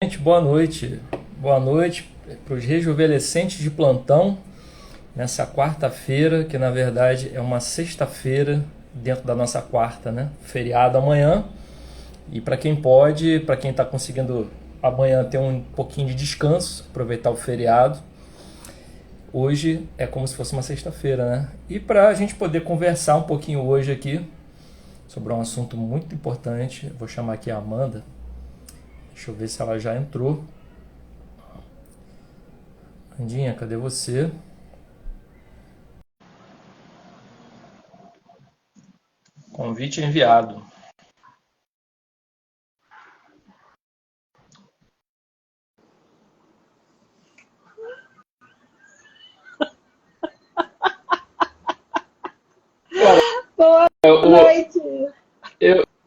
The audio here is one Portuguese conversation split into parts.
Gente, boa noite. Boa noite para os rejuvenescentes de plantão nessa quarta-feira, que na verdade é uma sexta-feira dentro da nossa quarta, né? Feriado amanhã. E para quem pode, para quem está conseguindo amanhã ter um pouquinho de descanso, aproveitar o feriado, hoje é como se fosse uma sexta-feira, né? E para a gente poder conversar um pouquinho hoje aqui sobre um assunto muito importante, vou chamar aqui a Amanda. Deixa eu ver se ela já entrou. Andinha, cadê você? Convite enviado. Cara, Boa o, noite.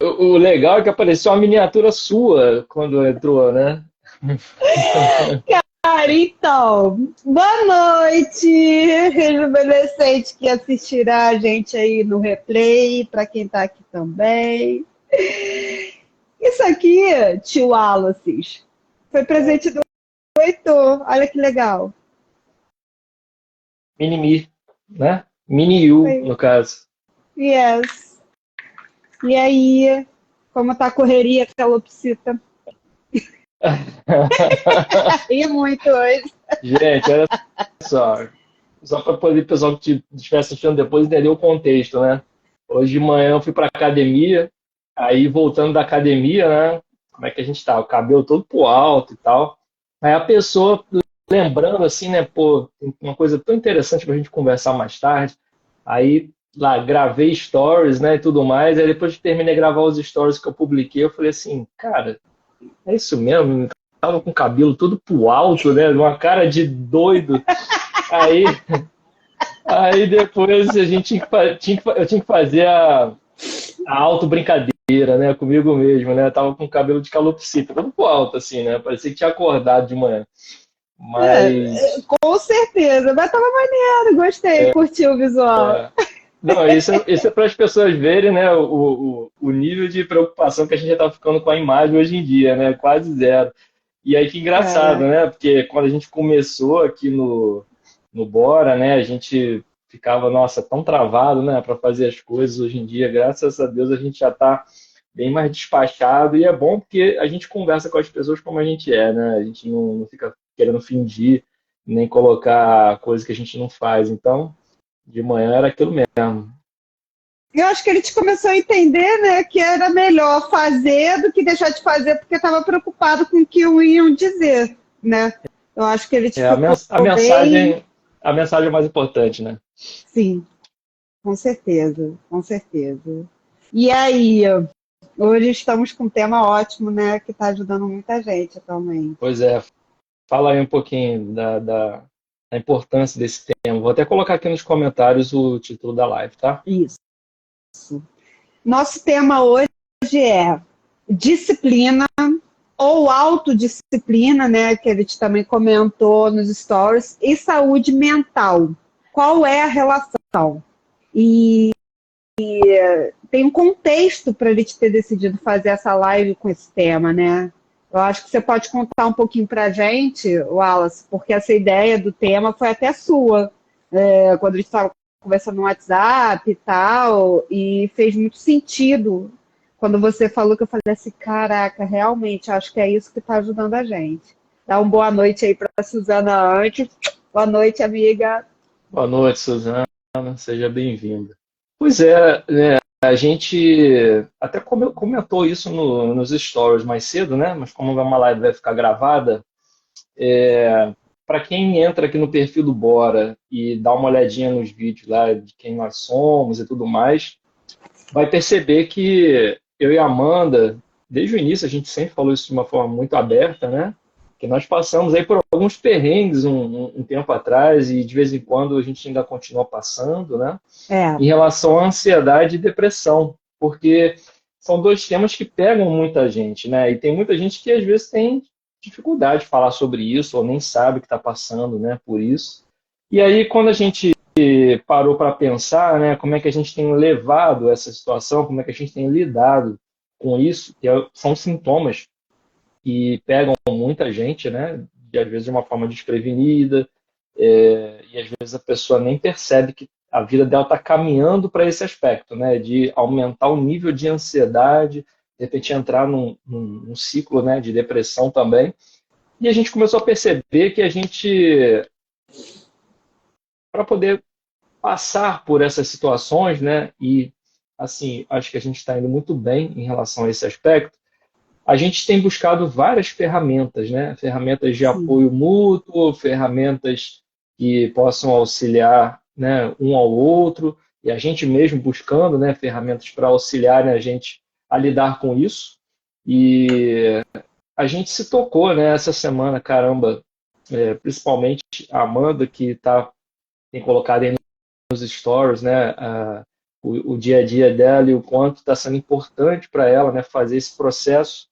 o legal é que apareceu uma miniatura sua quando entrou, né? Cara, então, boa noite, rejuvenescente que assistirá a gente aí no replay, para quem tá aqui também. Isso aqui, tio Wallace, foi presente do Heitor, olha que legal. Mini-Me, né? Mini-You, Foi, no caso. yes. E aí, como tá a correria, calopsita? Ri muito hoje. Gente, olha só. Só para poder o pessoal que estiver assistindo depois entender o contexto, né? Hoje de manhã eu fui para academia, aí voltando da academia, né? Como é que a gente tá? O cabelo todo pro alto e tal. Aí a pessoa lembrando assim, né? Pô, uma coisa tão interessante para a gente conversar mais tarde. Aí lá gravei stories, né? E tudo mais. Aí depois que terminei de gravar os stories que eu publiquei, eu falei assim, cara, é isso mesmo? Eu tava com o cabelo todo pro alto, né? Uma cara de doido. Aí Aí depois a gente eu tinha que fazer a auto-brincadeira, né, comigo mesmo, né? Eu tava com o cabelo de calopsita, todo pro alto, assim, né? Parecia que tinha acordado de manhã. É, Mas, com certeza, mas tava maneiro, gostei, curti o visual. não, isso é para as pessoas verem, né, o nível de preocupação que a gente já tá ficando com a imagem hoje em dia, né? Quase zero. E aí que engraçado, Caraca. né? Porque quando a gente começou aqui no Bora, né? A gente ficava, nossa, tão travado, né? Para fazer as coisas hoje em dia. Graças a Deus a gente já está bem mais despachado e é bom porque a gente conversa com as pessoas como a gente é, né? A gente não fica querendo fingir nem colocar coisas que a gente não faz. Então, de manhã era aquilo mesmo. Eu acho que ele te começou a entender, né, que era melhor fazer do que deixar de fazer porque estava preocupado com o que iam dizer, né? Eu acho que ele te É, ficou a bem, mensagem, a mensagem é mais importante, né? sim, com certeza, com certeza. E aí, hoje estamos com um tema ótimo, né, que está ajudando muita gente atualmente. Pois é, fala aí um pouquinho da importância desse tema. Vou até colocar aqui nos comentários o título da live, tá? Isso. Nosso tema hoje é disciplina ou autodisciplina, né, que a gente também comentou nos stories, e saúde mental. Qual é a relação? E tem um contexto para a gente ter decidido fazer essa live com esse tema, né? Eu acho que você pode contar um pouquinho para a gente, Wallace, porque essa ideia do tema foi até sua, quando a gente estava conversando no WhatsApp e tal, e fez muito sentido quando você falou, que eu falei assim, caraca, realmente, acho que é isso que está ajudando a gente. Dá uma boa noite aí para a Suzana antes. Boa noite, amiga. Boa noite, Suzana. Seja bem-vinda. Pois é, né, a gente até comentou isso nos stories mais cedo, né? Mas como uma live vai ficar gravada, para quem entra aqui no perfil do Bora e dá uma olhadinha nos vídeos lá de quem nós somos e tudo mais, vai perceber que eu e a Amanda, desde o início, a gente sempre falou isso de uma forma muito aberta, né? Que nós passamos aí por alguns perrengues um tempo atrás e de vez em quando a gente ainda continua passando, né? É, Em relação à ansiedade e depressão, porque são dois temas que pegam muita gente, né? E tem muita gente que às vezes tem dificuldade de falar sobre isso ou nem sabe que está passando, né, por isso. E aí, quando a gente parou para pensar, né, como é que a gente tem levado essa situação, como é que a gente tem lidado com isso, são sintomas e pegam muita gente, né? E às vezes de uma forma desprevenida, e às vezes a pessoa nem percebe que a vida dela está caminhando para esse aspecto, né? De aumentar o nível de ansiedade, de repente entrar num ciclo, né, de depressão também. E a gente começou a perceber que a gente, para poder passar por essas situações, né, e assim, acho que a gente está indo muito bem em relação a esse aspecto, a gente tem buscado várias ferramentas, né, ferramentas de Sim. apoio mútuo, ferramentas que possam auxiliar, né, um ao outro, e a gente mesmo buscando, né, ferramentas para auxiliar, né, a gente a lidar com isso. E a gente se tocou, né, essa semana, caramba, principalmente a Amanda, que tem colocado aí nos stories, né, o dia a dia dela e o quanto está sendo importante para ela, né, fazer esse processo,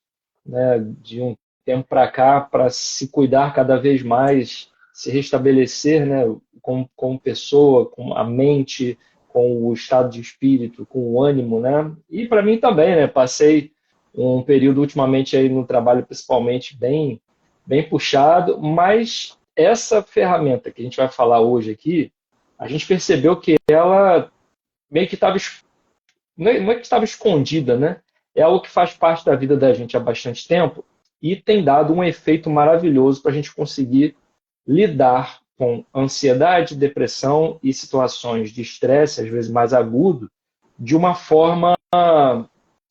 né, de um tempo para cá, para se cuidar cada vez mais, se restabelecer, né, como pessoa, com a mente, com o estado de espírito, com o ânimo, né, e para mim também, né, passei um período ultimamente aí no trabalho principalmente bem puxado, mas essa ferramenta que a gente vai falar hoje aqui, a gente percebeu que ela meio que estava, não é que estava escondida, né? É algo que faz parte da vida da gente há bastante tempo e tem dado um efeito maravilhoso para a gente conseguir lidar com ansiedade, depressão e situações de estresse, às vezes mais agudo, de uma forma,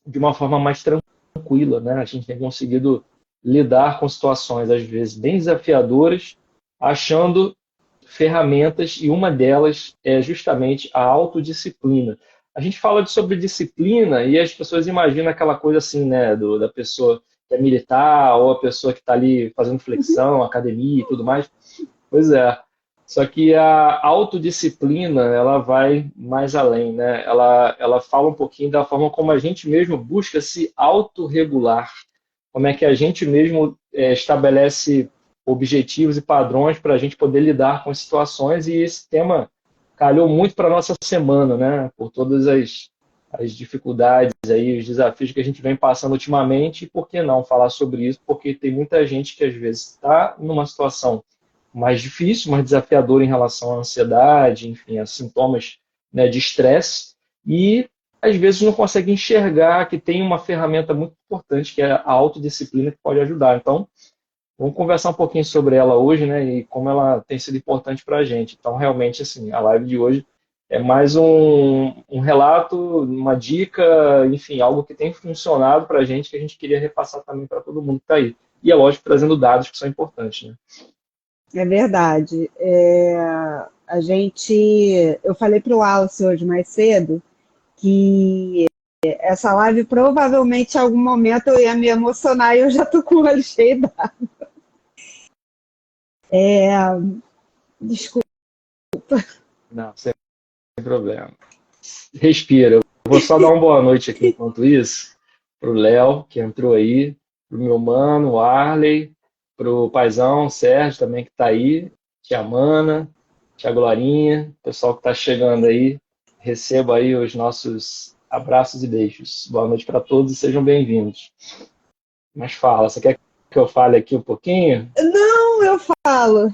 de uma forma mais tranquila, né? A gente tem conseguido lidar com situações, às vezes, bem desafiadoras, achando ferramentas, e uma delas é justamente a autodisciplina. A gente fala sobre disciplina e as pessoas imaginam aquela coisa assim, né, da pessoa que é militar ou a pessoa que está ali fazendo flexão, academia e tudo mais. Pois é. Só que a autodisciplina, ela vai mais além, né? Ela fala um pouquinho da forma como a gente mesmo busca se autorregular, como é que a gente mesmo estabelece objetivos e padrões para a gente poder lidar com as situações, e esse tema calhou muito para a nossa semana, né? Por todas as dificuldades aí, os desafios que a gente vem passando ultimamente, e por que não falar sobre isso? Porque tem muita gente que às vezes está numa situação mais difícil, mais desafiadora em relação à ansiedade, enfim, a sintomas, né, de estresse, e às vezes não consegue enxergar que tem uma ferramenta muito importante, que é a autodisciplina, que pode ajudar. Então, vamos conversar um pouquinho sobre ela hoje, né, e como ela tem sido importante para a gente. Então, realmente, assim, a live de hoje é mais um relato, uma dica, enfim, algo que tem funcionado para a gente, que a gente queria repassar também para todo mundo que está aí. E é lógico, trazendo dados que são importantes, né? É verdade. Eu falei para o Wallace hoje mais cedo que essa live provavelmente em algum momento eu ia me emocionar e eu já estou com o olho cheio d'água. Desculpa. Não, sem problema. Respira. Eu vou só dar uma boa noite aqui enquanto isso, pro Léo, que entrou aí, pro meu mano, o Arley, pro paizão, Sérgio também que tá aí, tia Mana, tia Glorinha, pessoal que tá chegando aí, receba aí os nossos abraços e beijos. Boa noite para todos e sejam bem-vindos. Mas fala, você quer que eu fale aqui um pouquinho? Não, eu falo.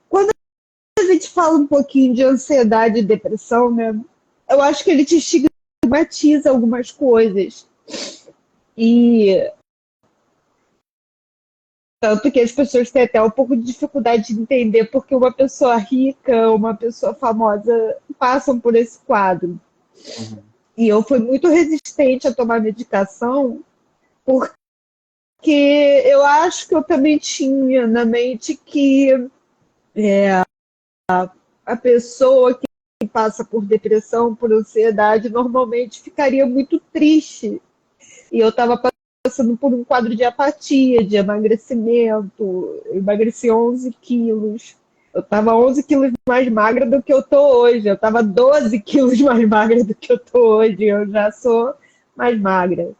Quando a gente fala um pouquinho de ansiedade e depressão, né? Eu acho que ele te estigmatiza algumas coisas. E tanto que as pessoas têm até um pouco de dificuldade de entender porque uma pessoa rica, uma pessoa famosa passam por esse quadro. Uhum. E eu fui muito resistente a tomar medicação porque eu acho que eu também tinha na mente que a pessoa que passa por depressão, por ansiedade, normalmente ficaria muito triste. E eu estava passando por um quadro de apatia, de emagrecimento. Eu emagreci 11 quilos. Eu estava 11 quilos mais magra do que eu tô hoje. Eu estava 12 quilos mais magra do que eu tô hoje. Eu já sou mais magra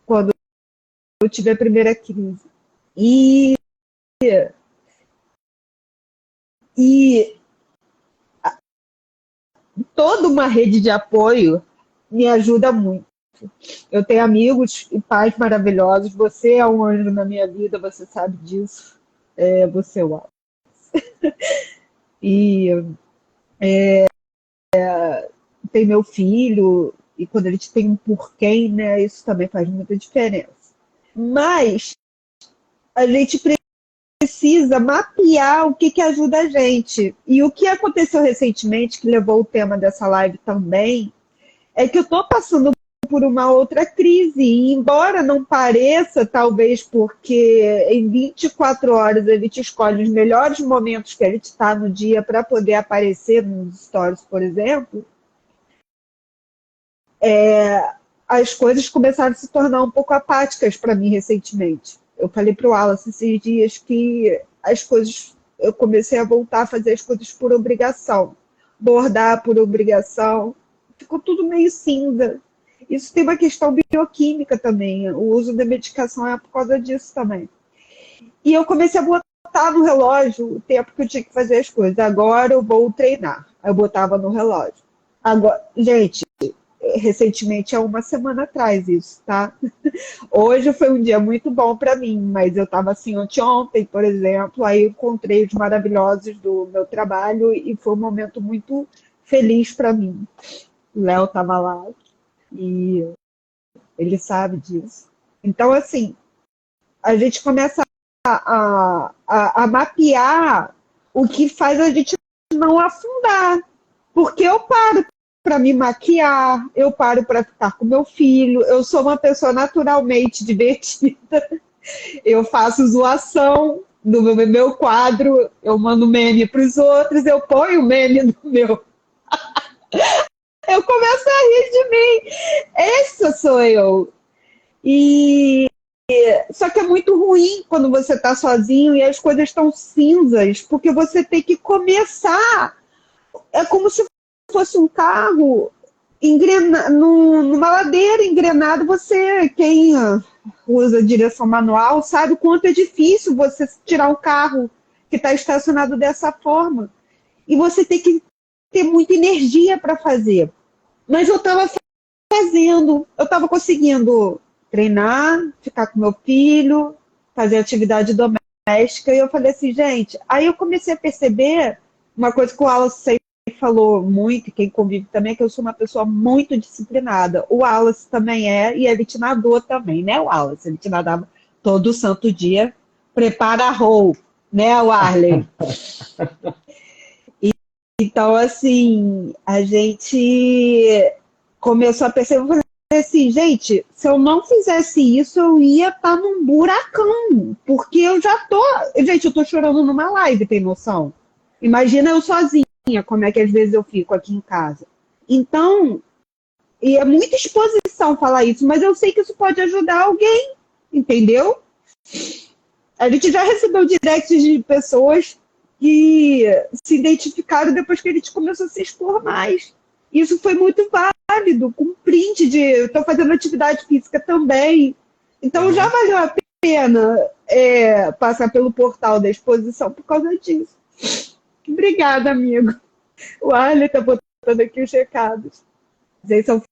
quando eu tive a primeira crise. E toda uma rede de apoio me ajuda muito. Eu tenho amigos e pais maravilhosos. Você é um anjo na minha vida, você sabe disso. Você é o Wallace. E tem meu filho, e quando a gente tem um porquê, né, isso também faz muita diferença. Mas a gente precisa mapear o que ajuda a gente. E o que aconteceu recentemente, que levou o tema dessa live também, é que eu estou passando por uma outra crise. E embora não pareça, talvez porque em 24 horas a gente escolhe os melhores momentos que a gente está no dia para poder aparecer nos stories, por exemplo, as coisas começaram a se tornar um pouco apáticas para mim recentemente. Eu falei para o Wallace esses dias que as coisas, eu comecei a voltar a fazer as coisas por obrigação, bordar por obrigação, ficou tudo meio cinza. Isso tem uma questão bioquímica também, o uso da medicação é por causa disso também. E eu comecei a botar no relógio o tempo que eu tinha que fazer as coisas. Agora eu vou treinar. Eu botava no relógio. Agora, gente, recentemente, há uma semana atrás isso, tá? Hoje foi um dia muito bom para mim, mas eu estava assim ontem, por exemplo, aí encontrei os maravilhosos do meu trabalho e foi um momento muito feliz para mim. O Léo estava lá e ele sabe disso. Então, assim, a gente começa a mapear o que faz a gente não afundar. Porque eu paro para me maquiar, eu paro para ficar com meu filho, eu sou uma pessoa naturalmente divertida, eu faço zoação no meu quadro, eu mando meme para os outros, eu ponho meme no meu. Eu começo a rir de mim. Essa sou eu. Só que é muito ruim quando você está sozinho e as coisas estão cinzas, porque você tem que começar. É como se fosse um carro numa ladeira engrenado. Quem usa direção manual sabe o quanto é difícil você tirar um carro que está estacionado dessa forma. E você tem que ter muita energia para fazer. Mas eu estava fazendo, eu estava conseguindo treinar, ficar com meu filho, fazer atividade doméstica, e eu falei assim, gente, aí eu comecei a perceber uma coisa que o Wallace sempre falou muito, e quem convive também, é que eu sou uma pessoa muito disciplinada. O Wallace também e ele te nadou também, né, Wallace? Ele te nadava todo santo dia, prepara a roll, né, Warley? Então, assim, a gente começou a perceber assim, gente, se eu não fizesse isso, eu ia estar num buracão, porque eu já tô... Gente, eu tô chorando numa live, tem noção? Imagina eu sozinha, como é que às vezes eu fico aqui em casa. Então, e é muita exposição falar isso, mas eu sei que isso pode ajudar alguém, entendeu? A gente já recebeu directs de pessoas que se identificaram depois que a gente começou a se expor mais. Isso foi muito válido, com print de... Eu estou fazendo atividade física também. Então, já valeu a pena passar pelo portal da exposição por causa disso. Obrigada, amigo. O Arley está botando aqui os recados. Vocês são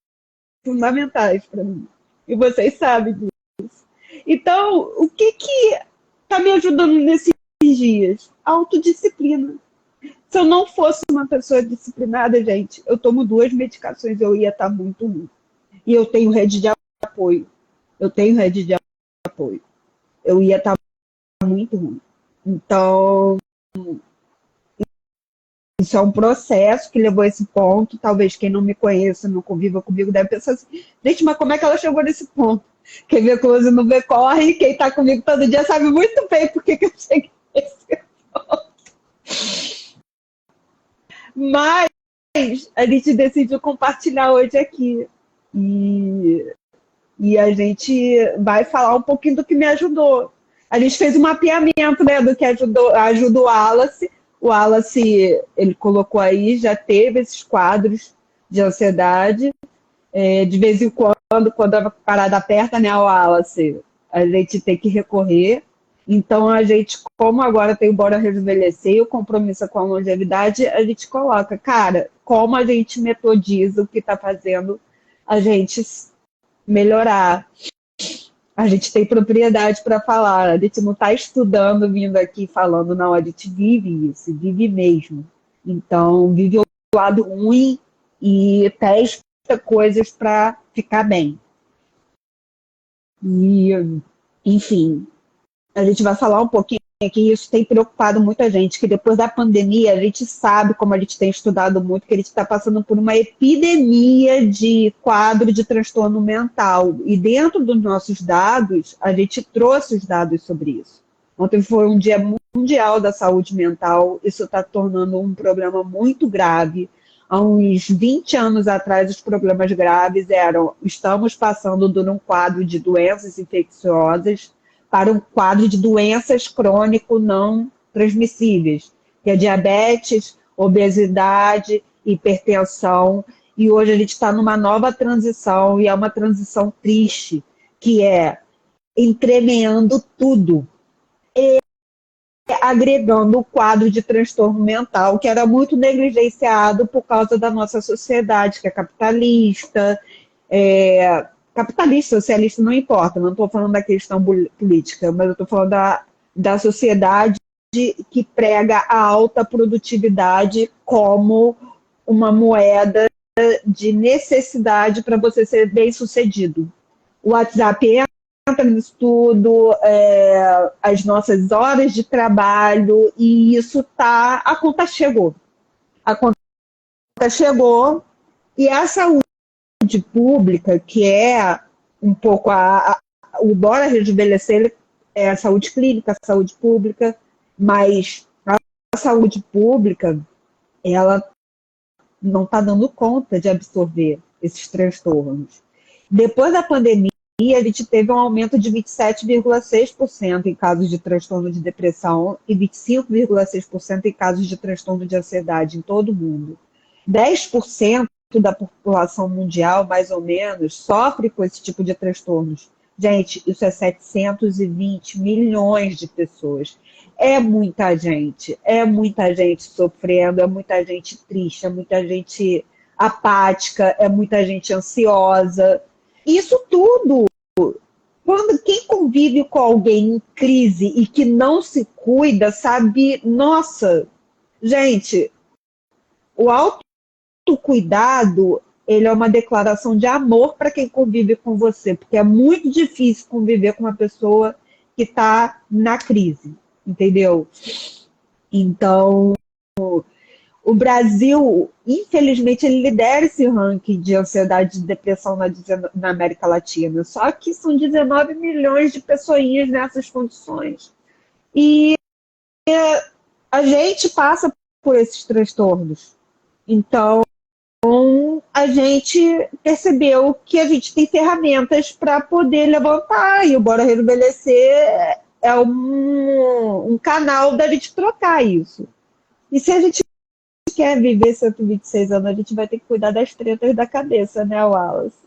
fundamentais para mim. E vocês sabem disso. Então, o que está me ajudando nesses dias? Autodisciplina. Se eu não fosse uma pessoa disciplinada, gente, eu tomo 2 medicações, eu ia estar muito ruim. E eu tenho rede de apoio. Eu ia estar muito ruim. Então, isso é um processo que levou a esse ponto. Talvez quem não me conheça, não conviva comigo, deve pensar assim, gente, mas como é que ela chegou nesse ponto? Quem vê close não vê corre, quem está comigo todo dia sabe muito bem por que eu cheguei nesse ponto. Mas a gente decidiu compartilhar hoje aqui. E a gente vai falar um pouquinho do que me ajudou. A gente fez um mapeamento, né, do que ajuda o Wallace. O Wallace, ele colocou aí, já teve esses quadros de ansiedade. De vez em quando a parada aperta, né, o Wallace, a gente tem que recorrer. Então, a gente, como agora tem o Bora Rejuvenescer e o compromisso com a longevidade, a gente coloca, cara, como a gente metodiza o que está fazendo a gente melhorar. A gente tem propriedade para falar, a gente não está estudando, vindo aqui falando, não, a gente vive isso, vive mesmo. Então, vive o lado ruim e testa coisas para ficar bem. E, enfim, a gente vai falar um pouquinho aqui, isso tem preocupado muita gente, que depois da pandemia a gente sabe, como a gente tem estudado muito, que a gente está passando por uma epidemia de quadro de transtorno mental. E dentro dos nossos dados, a gente trouxe os dados sobre isso. Ontem foi um dia mundial da saúde mental, isso está tornando um problema muito grave. Há uns 20 anos atrás, os problemas graves eram: estamos passando de um quadro de doenças infecciosas para um quadro de doenças crônico não transmissíveis, que é diabetes, obesidade, hipertensão. E hoje a gente está numa nova transição, e é uma transição triste, que é entremeando tudo, agregando o quadro de transtorno mental, que era muito negligenciado por causa da nossa sociedade, que é capitalista, capitalista, socialista, não importa, não estou falando da questão política, mas eu estou falando da sociedade que prega a alta produtividade como uma moeda de necessidade para você ser bem-sucedido. O WhatsApp entra nisso tudo, as nossas horas de trabalho, e isso a conta chegou. A conta chegou, e a saúde pública, que é um pouco o Bora Rejuvenescer, é a saúde clínica, a saúde pública, mas a saúde pública, ela não está dando conta de absorver esses transtornos. Depois da pandemia, a gente teve um aumento de 27,6% em casos de transtorno de depressão e 25,6% em casos de transtorno de ansiedade em todo o mundo. 10% da população mundial, mais ou menos, sofre com esse tipo de transtornos. Gente, isso é 720 milhões de pessoas. É muita gente sofrendo, é muita gente triste, é muita gente apática, é muita gente ansiosa. Isso tudo, quem convive com alguém em crise e que não se cuida, sabe, nossa, gente, o autocuidado, ele é uma declaração de amor para quem convive com você, porque é muito difícil conviver com uma pessoa que está na crise, entendeu? Então, o Brasil, infelizmente, ele lidera esse ranking de ansiedade e depressão na América Latina. Só que são 19 milhões de pessoinhas nessas condições. E a gente passa por esses transtornos. Então, a gente percebeu que a gente tem ferramentas para poder levantar, e o Bora Rejuvenescer é um canal da gente trocar isso. E se a gente quer viver 126 anos, a gente vai ter que cuidar das tretas da cabeça, né, Wallace?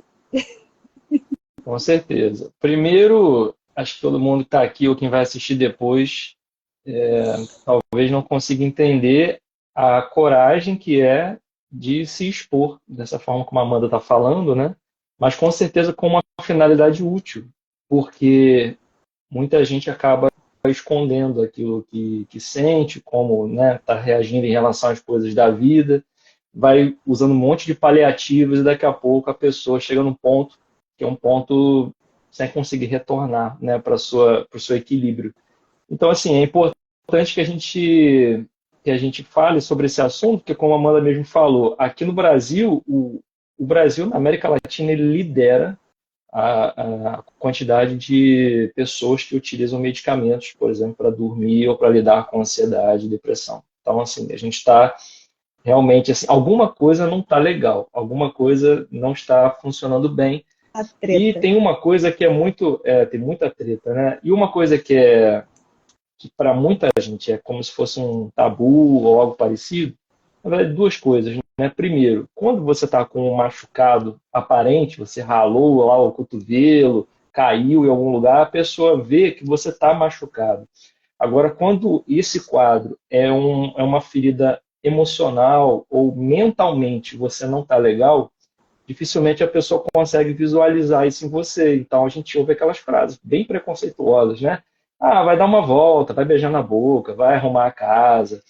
Com certeza. Primeiro, acho que todo mundo que está aqui ou quem vai assistir depois talvez não consiga entender a coragem que é de se expor dessa forma como a Amanda está falando, né? Mas com certeza com uma finalidade útil, porque muita gente acaba escondendo aquilo que sente, como está reagindo em relação às coisas da vida, vai usando um monte de paliativos e daqui a pouco a pessoa chega num ponto que é um ponto sem conseguir retornar, né, para o seu equilíbrio. Então, assim, é importante que a gente fale sobre esse assunto, porque como a Amanda mesmo falou, aqui no Brasil, o Brasil, na América Latina, ele lidera a quantidade de pessoas que utilizam medicamentos, por exemplo, para dormir ou para lidar com ansiedade e depressão. Então, assim, a gente está realmente, assim, alguma coisa não está legal, alguma coisa não está funcionando bem. E tem uma coisa que tem muita treta, né? E uma coisa que para muita gente é como se fosse um tabu ou algo parecido, na verdade, duas coisas, né? Primeiro, quando você está com um machucado aparente, você ralou lá o cotovelo, caiu em algum lugar, a pessoa vê que você está machucado. Agora, quando esse quadro é uma ferida emocional ou mentalmente você não está legal, dificilmente a pessoa consegue visualizar isso em você. Então a gente ouve aquelas frases bem preconceituosas, né? Ah, vai dar uma volta, vai beijar na boca, vai arrumar a casa.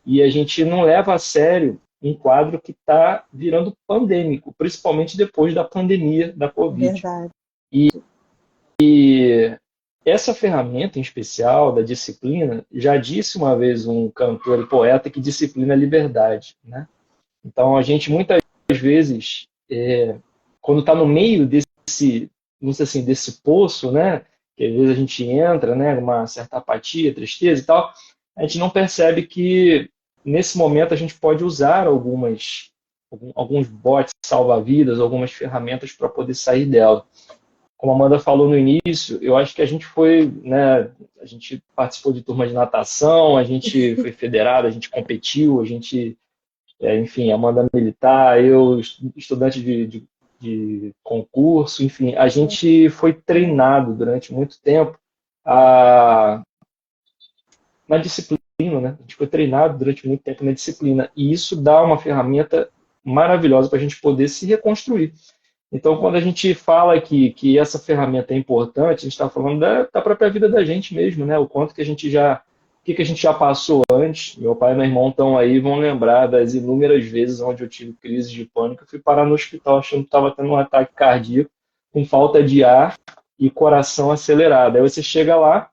E a gente não leva a sério um quadro que está virando pandêmico, principalmente depois da pandemia da Covid. Verdade. E essa ferramenta em especial da disciplina, já disse uma vez um cantor e poeta que disciplina é liberdade, né? Então a gente muitas vezes, quando está no meio desse, vamos dizer assim, desse poço, né? Que às vezes a gente entra, né? Uma certa apatia, tristeza e tal, a gente não percebe que nesse momento a gente pode usar alguns bots salva-vidas, algumas ferramentas para poder sair dela. Como a Amanda falou no início, eu acho que a gente foi, né, a gente participou de turma de natação, a gente foi federado, a gente competiu, a gente, enfim, Amanda militar, eu estudante de concurso, enfim, a gente foi treinado durante muito tempo na disciplina, né? A gente foi treinado durante muito tempo na disciplina, e isso dá uma ferramenta maravilhosa para a gente poder se reconstruir. Então, quando a gente fala que essa ferramenta é importante, a gente está falando da própria vida da gente mesmo, né? O quanto que a gente que a gente já passou antes. Meu pai e meu irmão estão aí, vão lembrar das inúmeras vezes onde eu tive crise de pânico. Eu fui parar no hospital achando que estava tendo um ataque cardíaco, com falta de ar e coração acelerado. Aí você chega lá,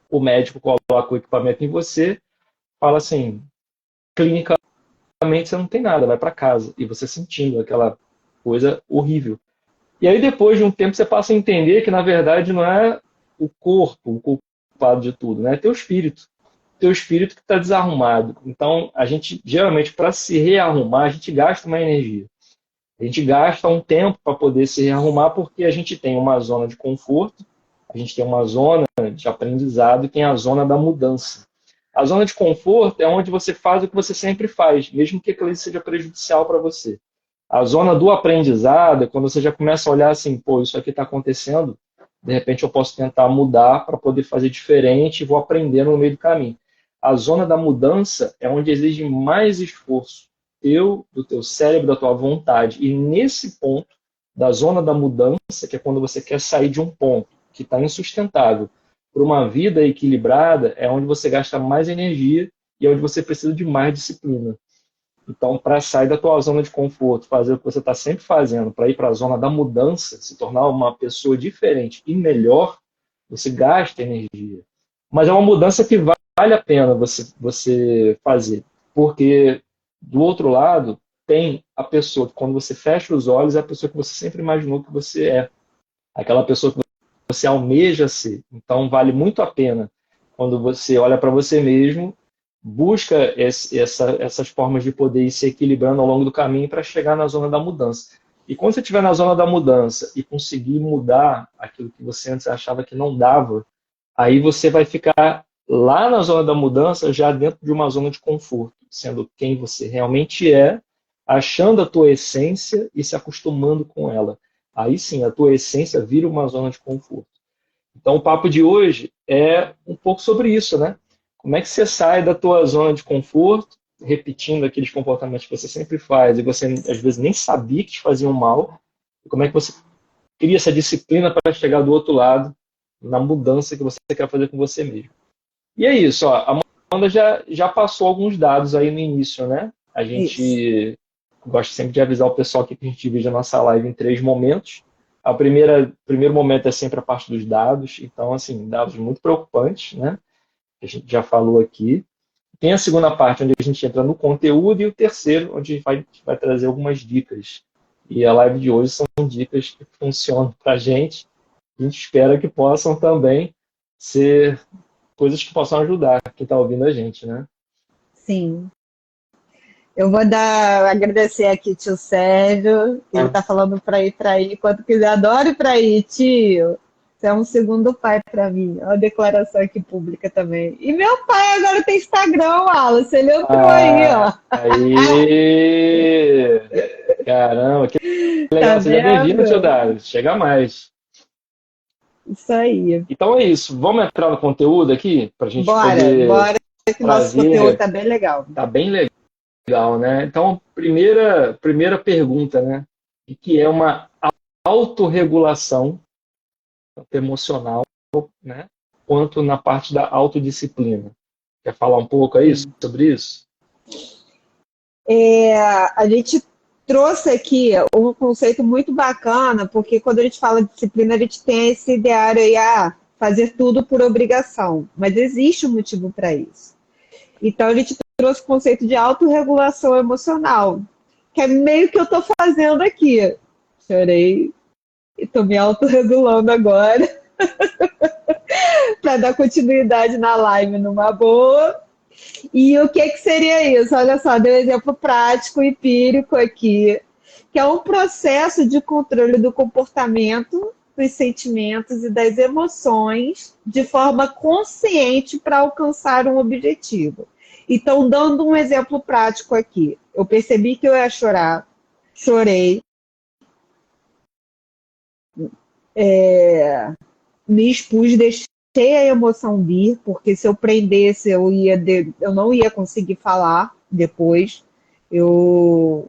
o médico coloca o equipamento em você, fala assim, clinicamente você não tem nada, vai para casa. E você sentindo aquela coisa horrível. E aí depois de um tempo você passa a entender que na verdade não é o corpo o culpado de tudo, né? É teu espírito que está desarrumado. Então a gente geralmente para se rearrumar a gente gasta uma energia, a gente gasta um tempo para poder se rearrumar porque a gente tem uma zona de conforto, a gente tem uma zona de aprendizado e tem a zona da mudança. A zona de conforto é onde você faz o que você sempre faz, mesmo que aquilo seja prejudicial para você. A zona do aprendizado é quando você já começa a olhar assim, pô, isso aqui está acontecendo, de repente eu posso tentar mudar para poder fazer diferente e vou aprender no meio do caminho. A zona da mudança é onde exige mais esforço do teu cérebro, da tua vontade. E nesse ponto, da zona da mudança, que é quando você quer sair de um ponto que está insustentável para uma vida equilibrada, é onde você gasta mais energia e é onde você precisa de mais disciplina. Então, para sair da tua zona de conforto, fazer o que você está sempre fazendo, para ir para a zona da mudança, se tornar uma pessoa diferente e melhor, você gasta energia. Mas é uma mudança que vale a pena você fazer. Porque, do outro lado, tem a pessoa que, quando você fecha os olhos, é a pessoa que você sempre imaginou que você é. Aquela pessoa que você almeja ser. Então, vale muito a pena quando você olha para você mesmo, busca essas formas de poder ir se equilibrando ao longo do caminho para chegar na zona da mudança. E quando você estiver na zona da mudança e conseguir mudar aquilo que você antes achava que não dava, aí você vai ficar lá na zona da mudança, já dentro de uma zona de conforto, sendo quem você realmente é, achando a tua essência e se acostumando com ela. Aí sim, a tua essência vira uma zona de conforto. Então, o papo de hoje é um pouco sobre isso, né? Como é que você sai da tua zona de conforto, repetindo aqueles comportamentos que você sempre faz e você, às vezes, nem sabia que te faziam mal, e como é que você cria essa disciplina para chegar do outro lado, na mudança que você quer fazer com você mesmo. E é isso, ó, a Amanda já passou alguns dados aí no início, né? A gente gosta sempre de avisar o pessoal aqui que a gente divide a nossa live em 3 momentos. O primeiro momento é sempre a parte dos dados, então, assim, dados muito preocupantes, né? Que a gente já falou aqui. Tem a segunda parte, onde a gente entra no conteúdo, e o terceiro, onde a gente vai trazer algumas dicas. E a live de hoje são dicas que funcionam para a gente. A gente espera que possam também ser coisas que possam ajudar quem está ouvindo a gente, né? Sim. Eu vou agradecer aqui, tio Sérgio. Ele está falando para ir quando quiser. Adoro ir para ir, tio. Você é um segundo pai para mim. Olha a declaração aqui pública também. E meu pai agora tem Instagram, Wallace. Ele entrou aí, ó. Aí! Caramba, que legal. Tá Seja bem-vindo, tio Dário. Chega mais. Isso aí. Então é isso. Vamos entrar no conteúdo aqui? Para a gente Bora, que nosso conteúdo tá bem legal. Tá bem legal, né? Então, primeira pergunta, né? que é uma autorregulação, tanto emocional, né, quanto na parte da autodisciplina. Quer falar um pouco aí sobre isso? A gente trouxe aqui um conceito muito bacana, porque quando a gente fala de disciplina, a gente tem esse ideário aí, fazer tudo por obrigação, mas existe um motivo para isso. Então, a gente trouxe o conceito de autorregulação emocional, que é meio que eu estou fazendo aqui. Chorei e estou me autorregulando agora para dar continuidade na live numa boa. E o que seria isso? Olha só, deu um exemplo prático, empírico aqui, que é um processo de controle do comportamento, dos sentimentos e das emoções de forma consciente para alcançar um objetivo. Então, dando um exemplo prático aqui, eu percebi que eu ia chorar, chorei, me expus, deixei a emoção vir, porque se eu prendesse, eu não ia conseguir falar depois. Eu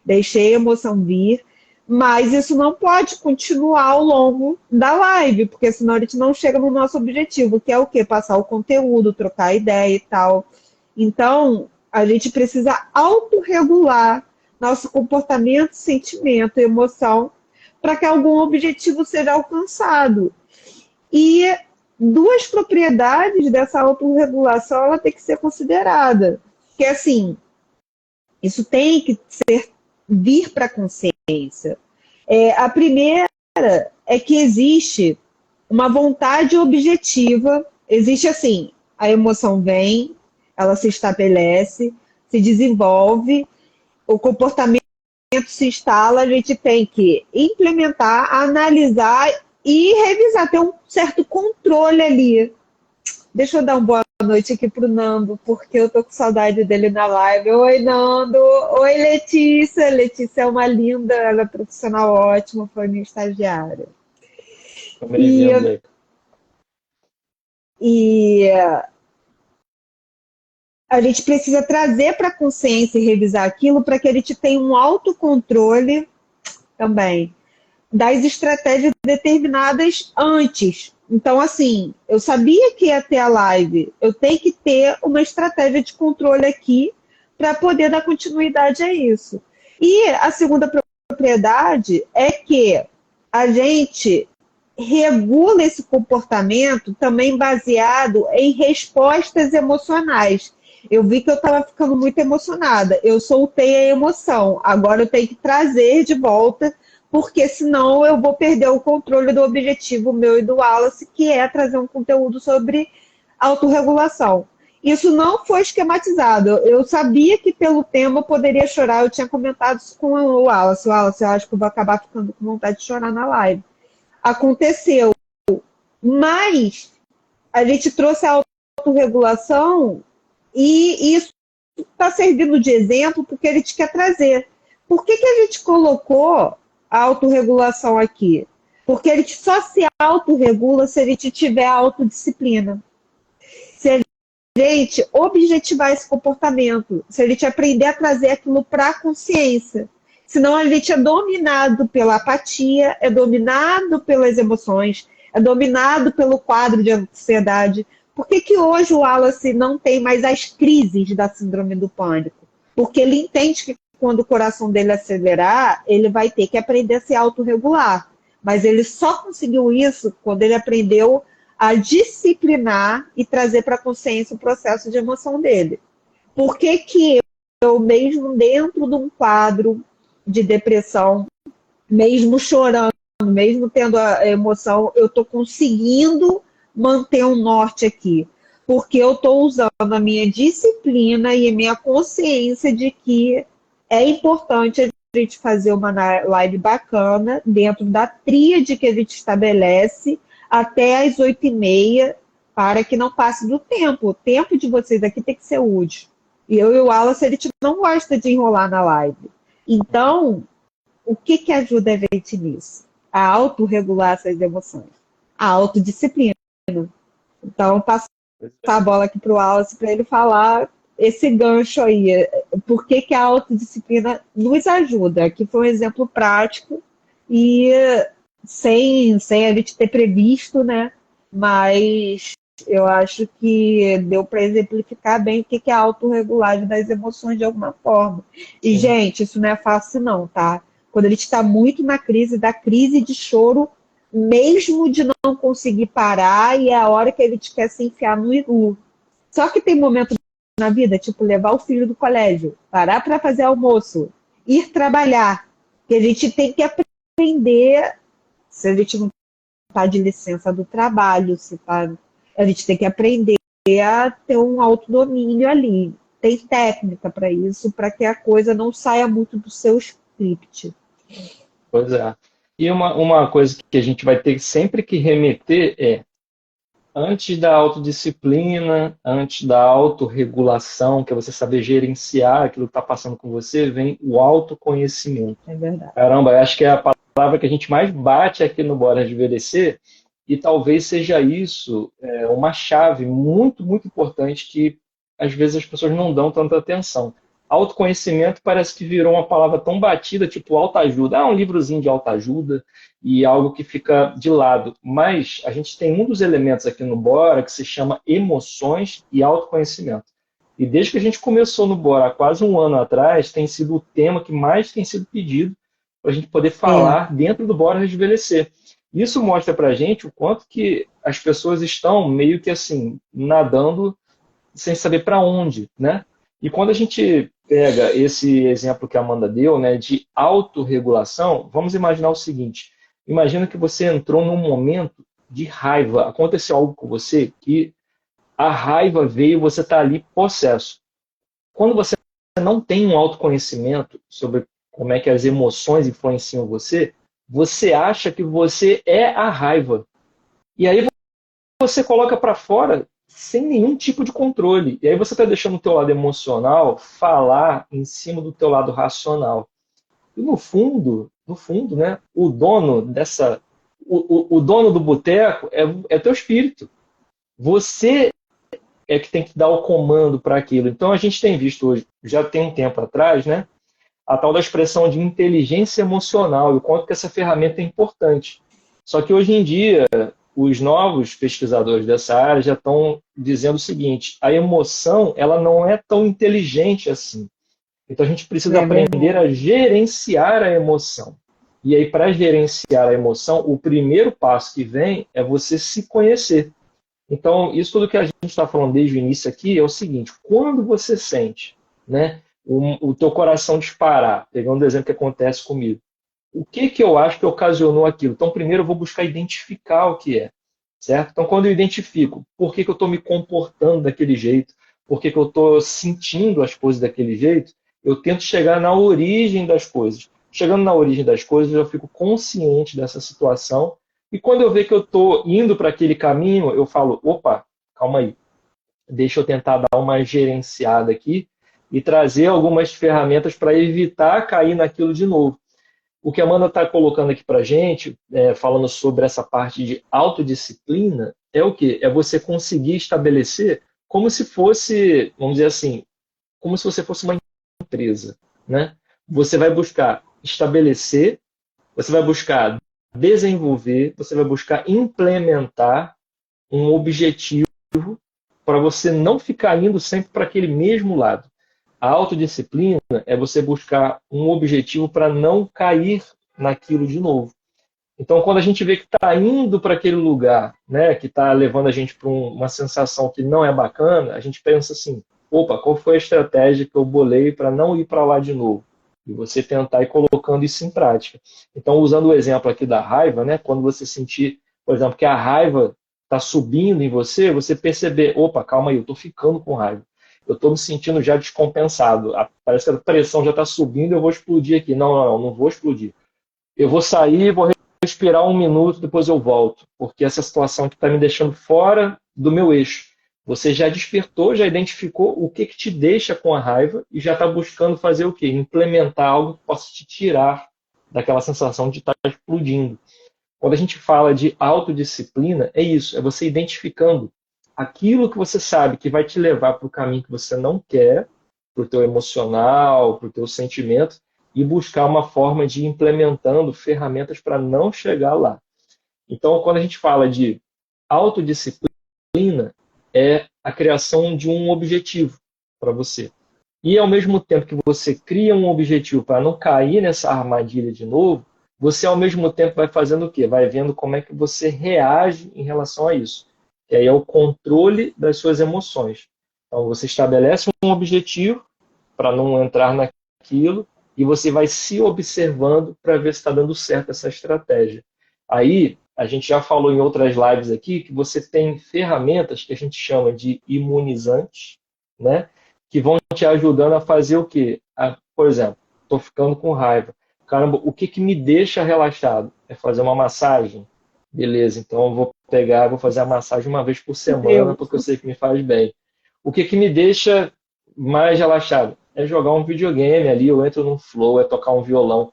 deixei a emoção vir, mas isso não pode continuar ao longo da live, porque senão a gente não chega no nosso objetivo, que é o quê? Passar o conteúdo, trocar ideia e tal. Então, a gente precisa autorregular nosso comportamento, sentimento e emoção para que algum objetivo seja alcançado. E duas propriedades dessa autorregulação ela tem que ser considerada. Que assim, isso tem que vir para a consciência. A primeira é que existe uma vontade objetiva, existe assim, a emoção vem, ela se estabelece, se desenvolve, o comportamento se instala, a gente tem que implementar, analisar e revisar, ter um certo controle ali. Deixa eu dar uma boa noite aqui pro Nando, porque eu tô com saudade dele na live. Oi, Nando. Oi, Letícia. Letícia é uma linda, ela é profissional ótima, foi minha estagiária. E a gente precisa trazer para a consciência e revisar aquilo para que a gente tenha um autocontrole também das estratégias determinadas antes. Então, assim, eu sabia que ia ter a live, eu tenho que ter uma estratégia de controle aqui para poder dar continuidade a isso. E a segunda propriedade é que a gente regula esse comportamento também baseado em respostas emocionais. Eu vi que eu estava ficando muito emocionada, eu soltei a emoção, agora eu tenho que trazer de volta, porque senão eu vou perder o controle do objetivo meu e do Wallace, que é trazer um conteúdo sobre autorregulação. Isso não foi esquematizado. Eu sabia que pelo tema eu poderia chorar, eu tinha comentado isso com o Wallace. Wallace, eu acho que eu vou acabar ficando com vontade de chorar na live. Aconteceu. Mas a gente trouxe a autorregulação e isso está servindo de exemplo porque a gente quer trazer. Por que a gente colocou a autorregulação aqui? Porque a gente só se autorregula se a gente tiver autodisciplina. Se a gente objetivar esse comportamento, se a gente aprender a trazer aquilo para a consciência. Senão a gente é dominado pela apatia, é dominado pelas emoções, é dominado pelo quadro de ansiedade. Por que hoje o Wallace não tem mais as crises da síndrome do pânico? Porque ele entende que quando o coração dele acelerar, ele vai ter que aprender a se autorregular. Mas ele só conseguiu isso quando ele aprendeu a disciplinar e trazer para a consciência o processo de emoção dele. Por que eu, mesmo dentro de um quadro de depressão, mesmo chorando, mesmo tendo a emoção, eu estou conseguindo manter um norte aqui? Porque eu estou usando a minha disciplina e a minha consciência de que é importante a gente fazer uma live bacana dentro da tríade que a gente estabelece até às 8h30, para que não passe do tempo. O tempo de vocês aqui tem que ser útil. E eu e o Wallace, a gente não gosta de enrolar na live. Então, o que ajuda a gente nisso? A autorregular essas emoções. A autodisciplina. Então, passo a bola aqui para o Wallace para ele falar esse gancho aí. Por que que a autodisciplina nos ajuda? Aqui foi um exemplo prático e sem a gente ter previsto, né? Mas eu acho que deu para exemplificar bem o que que é a autorregulagem das emoções de alguma forma. E, Sim. gente, isso não é fácil não, tá? Quando a gente está muito na crise, da crise de choro, mesmo de não conseguir parar, e é a hora que a gente quer se enfiar no iglu. Só que tem momento na vida, tipo levar o filho do colégio, parar para fazer almoço, ir trabalhar, que a gente tem que aprender, se a gente não está de licença do trabalho, se tá, a gente tem que aprender a ter um autodomínio ali. Tem técnica para isso, para que a coisa não saia muito do seu script. Pois é. E uma coisa que a gente vai ter sempre que remeter é, antes da autodisciplina, antes da autorregulação, que é você saber gerenciar aquilo que está passando com você, vem o autoconhecimento. É verdade. Caramba, eu acho que é a palavra que a gente mais bate aqui no Bora de Envelhecer, e talvez seja isso uma chave muito, muito importante que às vezes as pessoas não dão tanta atenção. Autoconhecimento parece que virou uma palavra tão batida, tipo autoajuda. Ah, um livrozinho de autoajuda e algo que fica de lado. Mas a gente tem um dos elementos aqui no Bora que se chama emoções e autoconhecimento. E desde que a gente começou no Bora, há quase um ano atrás, tem sido o tema que mais tem sido pedido para a gente poder falar dentro do Bora Rejuvenescer. Isso mostra para a gente o quanto que as pessoas estão meio que assim, nadando sem saber para onde, né? E quando a gente pega esse exemplo que a Amanda deu, né, de autorregulação, vamos imaginar o seguinte: imagina que você entrou num momento de raiva, aconteceu algo com você que a raiva veio, você está ali possesso. Quando você não tem um autoconhecimento sobre como é que as emoções influenciam você, você acha que você é a raiva. E aí você coloca para fora sem nenhum tipo de controle. E aí você está deixando o teu lado emocional falar em cima do teu lado racional. E no fundo, né, o dono do boteco é teu espírito. Você é que tem que dar o comando para aquilo. Então a gente tem visto hoje, já tem um tempo atrás, né, a tal da expressão de inteligência emocional e o quanto que essa ferramenta é importante. Só que hoje em dia, os novos pesquisadores dessa área já estão dizendo o seguinte: a emoção ela não é tão inteligente assim. Então a gente precisa aprender a gerenciar a emoção. E aí, para gerenciar a emoção, o primeiro passo que vem é você se conhecer. Então, isso tudo que a gente está falando desde o início aqui é o seguinte: quando você sente, né, o teu coração disparar, pegando o exemplo que acontece comigo, o que que eu acho que ocasionou aquilo? Então, primeiro eu vou buscar identificar o que é, certo? Então, quando eu identifico por que que eu estou me comportando daquele jeito, por que que eu estou sentindo as coisas daquele jeito, eu tento chegar na origem das coisas. Chegando na origem das coisas, eu já fico consciente dessa situação. E quando eu ver que eu estou indo para aquele caminho, eu falo: opa, calma aí, deixa eu tentar dar uma gerenciada aqui e trazer algumas ferramentas para evitar cair naquilo de novo. O que a Amanda está colocando aqui para a gente, falando sobre essa parte de autodisciplina, é o quê? É você conseguir estabelecer como se fosse, vamos dizer assim, como se você fosse uma empresa, né? Você vai buscar estabelecer, você vai buscar desenvolver, você vai buscar implementar um objetivo para você não ficar indo sempre para aquele mesmo lado. A autodisciplina é você buscar um objetivo para não cair naquilo de novo. Então, quando a gente vê que está indo para aquele lugar, né, que está levando a gente para uma sensação que não é bacana, a gente pensa assim: opa, qual foi a estratégia que eu bolei para não ir para lá de novo? E você tentar ir colocando isso em prática. Então, usando o exemplo aqui da raiva, né, quando você sentir, por exemplo, que a raiva está subindo em você, você perceber: opa, calma aí, eu estou ficando com raiva. Eu estou me sentindo já descompensado. Parece que a pressão já está subindo, eu vou explodir aqui. Não vou explodir. Eu vou sair, vou respirar um minuto, depois eu volto. Porque essa situação aqui está me deixando fora do meu eixo. Você já despertou, já identificou o que te deixa com a raiva e já está buscando fazer o quê? Implementar algo que possa te tirar daquela sensação de estar explodindo. Quando a gente fala de autodisciplina, é isso, é você identificando aquilo que você sabe que vai te levar para o caminho que você não quer, para o teu emocional, para o teu sentimento, e buscar uma forma de ir implementando ferramentas para não chegar lá. Então, quando a gente fala de autodisciplina, é a criação de um objetivo para você. E ao mesmo tempo que você cria um objetivo para não cair nessa armadilha de novo, você ao mesmo tempo vai fazendo o quê? Vai vendo como é que você reage em relação a isso. Que aí é o controle das suas emoções. Então você estabelece um objetivo para não entrar naquilo e você vai se observando para ver se está dando certo essa estratégia. Aí, a gente já falou em outras lives aqui que você tem ferramentas que a gente chama de imunizantes, né? Que vão te ajudando a fazer o quê? Por exemplo, estou ficando com raiva. Caramba, o que me deixa relaxado? É fazer uma massagem? Beleza, então eu vou pegar, vou fazer a massagem uma vez por semana, porque eu sei que me faz bem. O que me deixa mais relaxado? É jogar um videogame ali, eu entro num flow, é tocar um violão.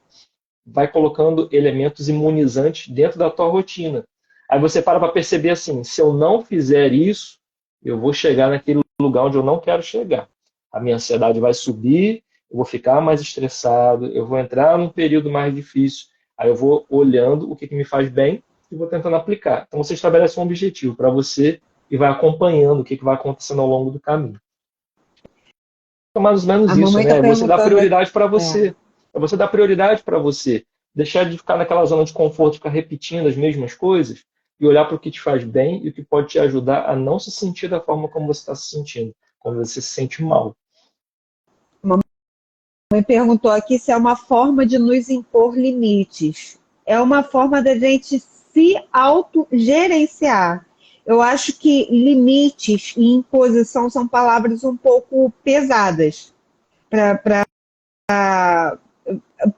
Vai colocando elementos imunizantes dentro da tua rotina. Aí você para perceber assim, se eu não fizer isso, eu vou chegar naquele lugar onde eu não quero chegar. A minha ansiedade vai subir, eu vou ficar mais estressado, eu vou entrar num período mais difícil. Aí eu vou olhando o que me faz bem e vou tentando aplicar. Então você estabelece um objetivo para você e vai acompanhando o que vai acontecendo ao longo do caminho. É mais ou menos isso, né? Você dá prioridade para você. É você dar prioridade para você. Deixar de ficar naquela zona de conforto, ficar repetindo as mesmas coisas e olhar para o que te faz bem e o que pode te ajudar a não se sentir da forma como você está se sentindo, quando você se sente mal. Me perguntou aqui se é uma forma de nos impor limites. É uma forma da gente se autogerenciar. Eu acho que limites e imposição são palavras um pouco pesadas para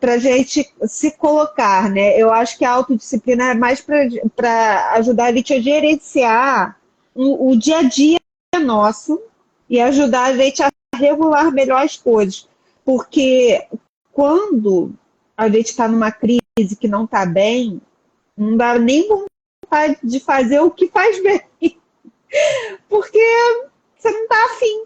a gente se colocar, né? Eu acho que a autodisciplina é mais para ajudar a gente a gerenciar o dia a dia nosso e ajudar a gente a regular melhor as coisas. Porque quando a gente está numa crise que não está bem, não dá nem vontade de fazer o que faz bem. Porque você não está afim.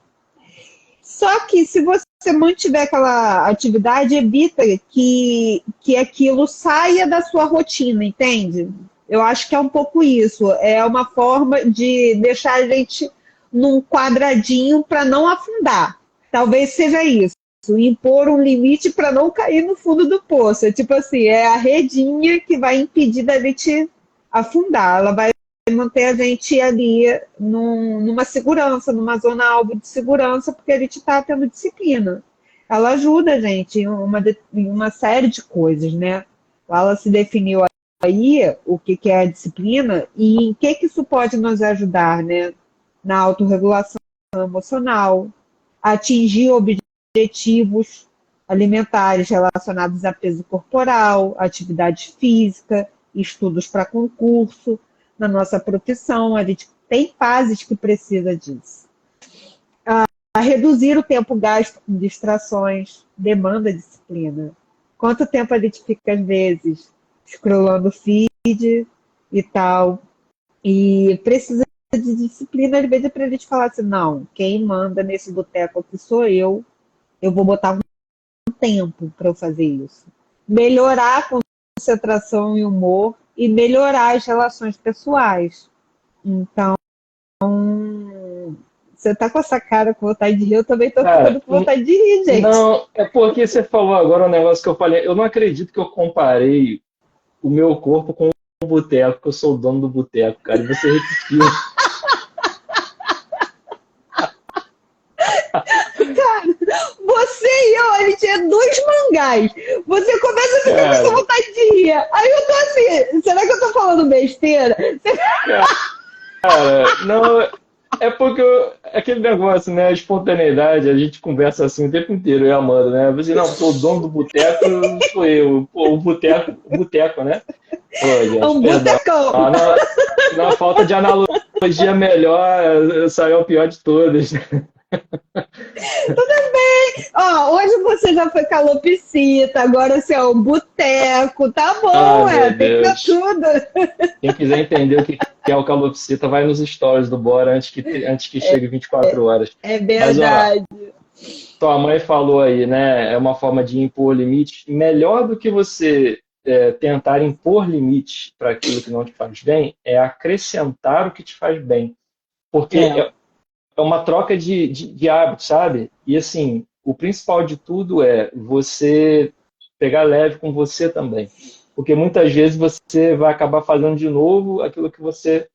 Só que se você mantiver aquela atividade, evita que aquilo saia da sua rotina, entende? Eu acho que é um pouco isso. É uma forma de deixar a gente num quadradinho para não afundar. Talvez seja isso. Impor um limite para não cair no fundo do poço. É tipo assim, é a redinha que vai impedir da gente afundar. Ela vai manter a gente ali numa segurança, numa zona alvo de segurança, porque a gente está tendo disciplina. Ela ajuda a gente em uma série de coisas, né? Ela se definiu aí o que é a disciplina e em que isso pode nos ajudar, né? Na autorregulação emocional, atingir objetivos alimentares relacionados a peso corporal, atividade física, estudos para concurso. Na nossa profissão, a gente tem fases que precisa disso. A reduzir o tempo gasto com distrações, demanda disciplina. Quanto tempo a gente fica, às vezes, scrollando feed e tal, e precisa de disciplina, às vezes, para a gente falar assim, não, quem manda nesse boteco aqui sou eu vou botar um tempo para eu fazer isso. Melhorar a concentração e humor e melhorar as relações pessoais. Então, você tá com essa cara com vontade de rir, eu também tô ficando com vontade de rir, gente. Não, é porque você falou agora um negócio que eu falei, eu não acredito que eu comparei o meu corpo com o boteco, que eu sou o dono do boteco, cara, e você repetiu. Cara, você e eu, a gente é dois mangás. Você começa a ficar com vontade de rir. Aí eu tô assim, será que eu tô falando besteira? Cara, não, é porque aquele negócio, né, a espontaneidade, a gente conversa assim o tempo inteiro, eu e a Amanda, né? Você, não, sou o dono do boteco, sou eu. Pô, o boteco, né? Pô, gente, é um botecão. Na falta de analogia melhor, saiu o pior de todas. Ó, hoje você já foi calopsita, agora você é o boteco, tá Ah, bom, meu tem pra Deus. tudo. Quem quiser entender o que é o calopsita, vai nos stories do Bora antes que chegue 24 horas. É Mas, ó, verdade. tua mãe falou aí, né? É uma forma de impor limites. Melhor do que você tentar impor limites para aquilo que não te faz bem, é acrescentar o que te faz bem. Porque É, é uma troca de hábitos, sabe? E assim, o principal de tudo é você pegar leve com você também. Porque muitas vezes você vai acabar fazendo de novo aquilo que você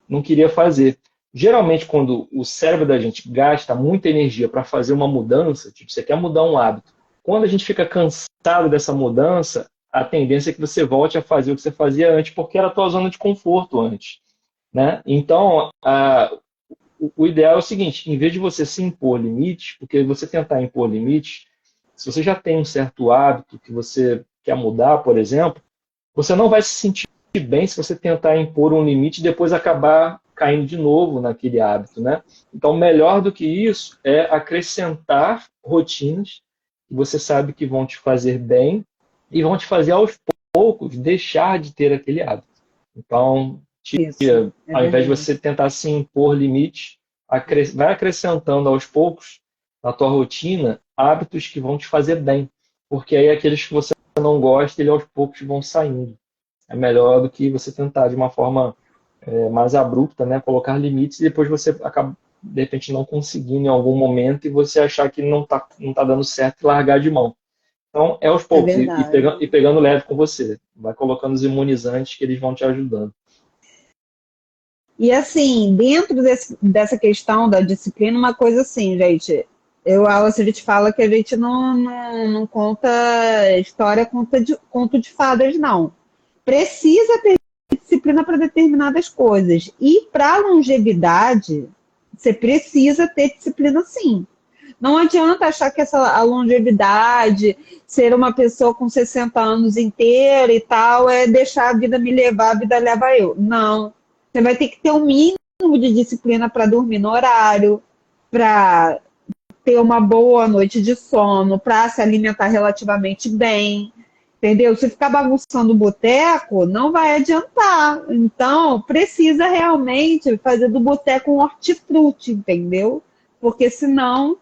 não queria fazer. Geralmente, quando o cérebro da gente gasta muita energia para fazer uma mudança, tipo, você quer mudar um hábito, quando a gente fica cansado dessa mudança, a tendência é que você volte a fazer o que você fazia antes, porque era a tua zona de conforto antes, né? Então, o ideal é o seguinte, em vez de você se impor limites, porque você tentar impor limites, se você já tem um certo hábito que você quer mudar, por exemplo, você não vai se sentir bem se você tentar impor um limite e depois acabar caindo de novo naquele hábito, né? Então, melhor do que isso é acrescentar rotinas que você sabe que vão te fazer bem e vão te fazer aos poucos deixar de ter aquele hábito. Então, isso, é ao invés de verdade. você tentar se impor limites, vai acrescentando aos poucos na tua rotina hábitos que vão te fazer bem, porque aí aqueles que você não gosta, ele aos poucos vão saindo. É melhor do que você tentar de uma forma mais abrupta, né, colocar limites e depois você acaba de repente não conseguindo em algum momento e você achar que não tá dando certo e largar de mão. Então, é aos É poucos verdade. e pegando leve com você. Vai colocando os imunizantes que eles vão te ajudando. E assim, dentro dessa questão da disciplina, uma coisa assim, gente, a gente fala que a gente não conta história, conto de fadas, não. Precisa ter disciplina para determinadas coisas. E para longevidade, você precisa ter disciplina sim. Não adianta achar que a longevidade, ser uma pessoa com 60 anos inteira e tal, é deixar a vida me levar, a vida leva eu. Não. Você vai ter que ter um mínimo de disciplina para dormir no horário, para ter uma boa noite de sono, para se alimentar relativamente bem. Entendeu? Se ficar bagunçando o boteco, não vai adiantar. Então, precisa realmente fazer do boteco um hortifruti, entendeu? Porque senão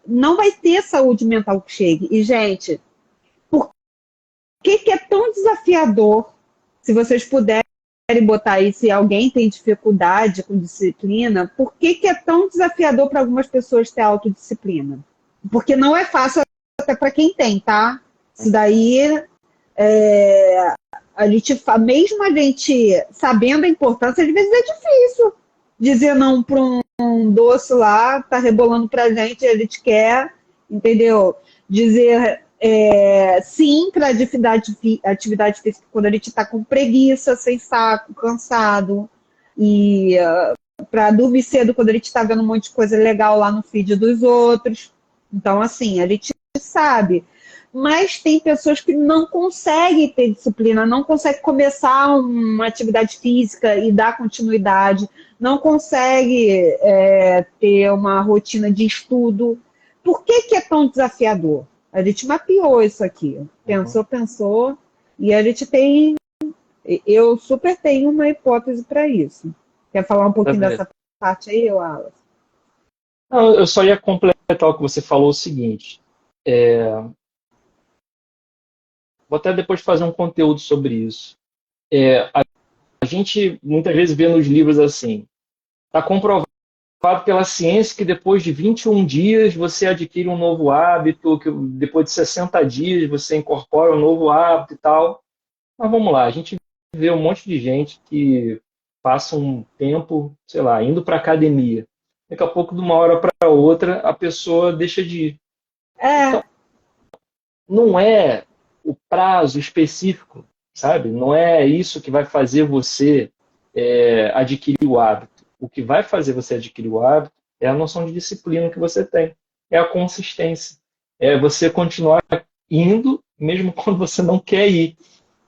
não vai ter saúde mental que chegue. E, gente, por que é tão desafiador, se vocês puderem botar aí, se alguém tem dificuldade com disciplina, por que é tão desafiador para algumas pessoas ter autodisciplina? Porque não é fácil até para quem tem, tá? Isso daí, mesmo a gente sabendo a importância, às vezes é difícil dizer não para um doce lá, tá rebolando pra gente, a gente quer, entendeu? Dizer sim para atividade física quando a gente está com preguiça, sem saco, cansado. E para dormir cedo quando a gente está vendo um monte de coisa legal lá no feed dos outros. Então, assim, a gente sabe. Mas tem pessoas que não conseguem ter disciplina, não conseguem começar uma atividade física e dar continuidade, não consegue ter uma rotina de estudo. Por que é tão desafiador? A gente mapeou isso aqui. Uhum. Pensou, e a gente tem. Eu super tenho uma hipótese para isso. Quer falar um pouquinho Beleza. dessa parte aí, Wallace? Não, eu só ia completar o que você falou o seguinte. Vou até depois fazer um conteúdo sobre isso. A gente muitas vezes vê nos livros assim, está comprovado pela ciência que depois de 21 dias você adquire um novo hábito, que depois de 60 dias você incorpora um novo hábito e tal. Mas vamos lá, a gente vê um monte de gente que passa um tempo, sei lá, indo para academia. Daqui a pouco, de uma hora para outra, a pessoa deixa de ir. É, Não é o prazo específico, sabe? Não é isso que vai fazer você adquirir o hábito. O que vai fazer você adquirir o hábito é a noção de disciplina que você tem, é a consistência, é você continuar indo mesmo quando você não quer ir,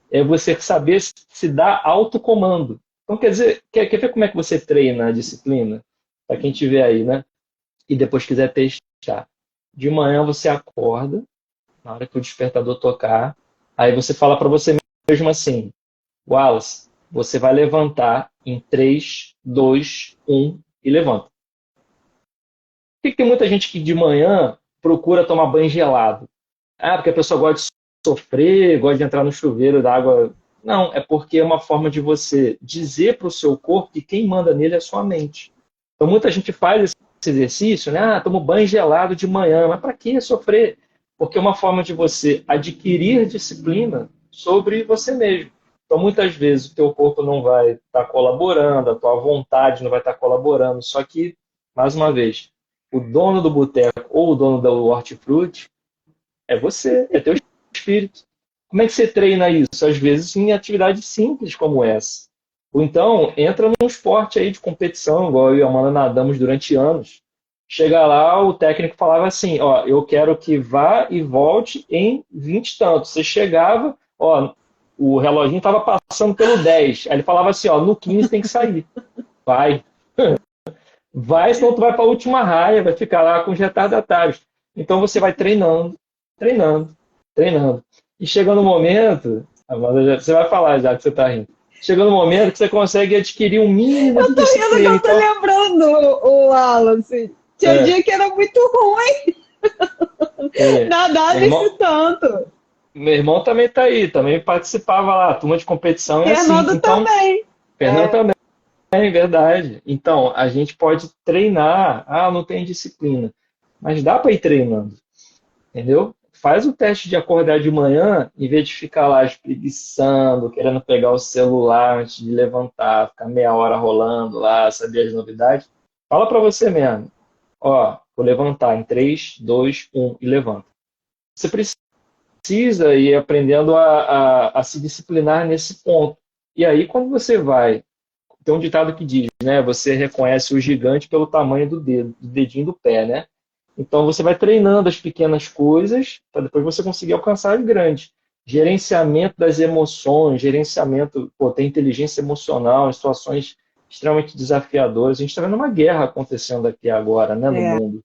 é você saber se dar autocomando. Então, quer dizer, quer ver como é que você treina a disciplina? para quem tiver aí, né? E depois quiser testar. De manhã você acorda, na hora que o despertador tocar, aí você fala para você mesmo assim, Wallace, você vai levantar em 3, 2, 1 e levanta. Por que tem muita gente que de manhã procura tomar banho gelado? Ah, porque a pessoa gosta de sofrer, gosta de entrar no chuveiro da água. Não, é porque é uma forma de você dizer para o seu corpo que quem manda nele é a sua mente. Então muita gente faz esse exercício, né? Ah, tomo banho gelado de manhã, mas para que sofrer? Porque é uma forma de você adquirir disciplina sobre você mesmo. Então muitas vezes o teu corpo não vai estar colaborando, a tua vontade não vai estar colaborando, só que, mais uma vez, o dono do boteco ou o dono do hortifruti é você, é teu espírito. Como é que você treina isso? Às vezes em atividades simples como essa. Ou então, entra num esporte aí de competição, igual eu e a Amanda nadamos durante anos. Chega lá, o técnico falava assim, ó, eu quero que vá e volte em 20 e tantos. Você chegava, ó, o reloginho estava passando pelo 10. Aí ele falava assim, ó, no 15 tem que sair. Vai. Vai, senão tu vai para a última raia, vai ficar lá com os retardatários. Então você vai treinando, treinando, treinando. E chega no momento, Amanda, você vai falar já que você está rindo. Chega no momento que você consegue adquirir um mínimo de disciplina. Eu tô lembrando, o Wallace. Tinha dia que era muito ruim. Nadar desse tanto. Meu irmão também tá aí, também participava lá, turma de competição. Fernando assim. Então, também. Fernando também. É verdade. Então, a gente pode treinar. Ah, não tem disciplina. Mas dá para ir treinando. Entendeu? Faz o teste de acordar de manhã, em vez de ficar lá espreguiçando, querendo pegar o celular antes de levantar, ficar meia hora rolando lá, saber as novidades. Fala para você mesmo. Ó, vou levantar em 3, 2, 1 e levanta. Você precisa ir aprendendo a se disciplinar nesse ponto. E aí, quando você vai. Tem um ditado que diz, né? Você reconhece o gigante pelo tamanho do dedo, do dedinho do pé, né? Então você vai treinando as pequenas coisas para depois você conseguir alcançar as grandes. Gerenciamento das emoções, gerenciamento, tem inteligência emocional em situações extremamente desafiadoras. A gente está vendo uma guerra acontecendo aqui agora, né, no mundo.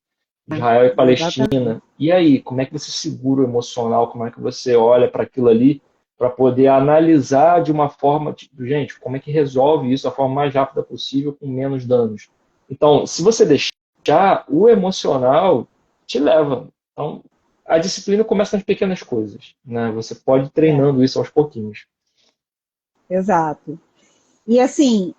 Israel e Palestina. E aí, como é que você segura o emocional? Como é que você olha para aquilo ali para poder analisar de uma forma, tipo, gente, como é que resolve isso da forma mais rápida possível com menos danos? Então, se você deixar, o emocional te leva. Então, a disciplina começa nas pequenas coisas, né? Você pode ir treinando isso aos pouquinhos. Exato. E assim,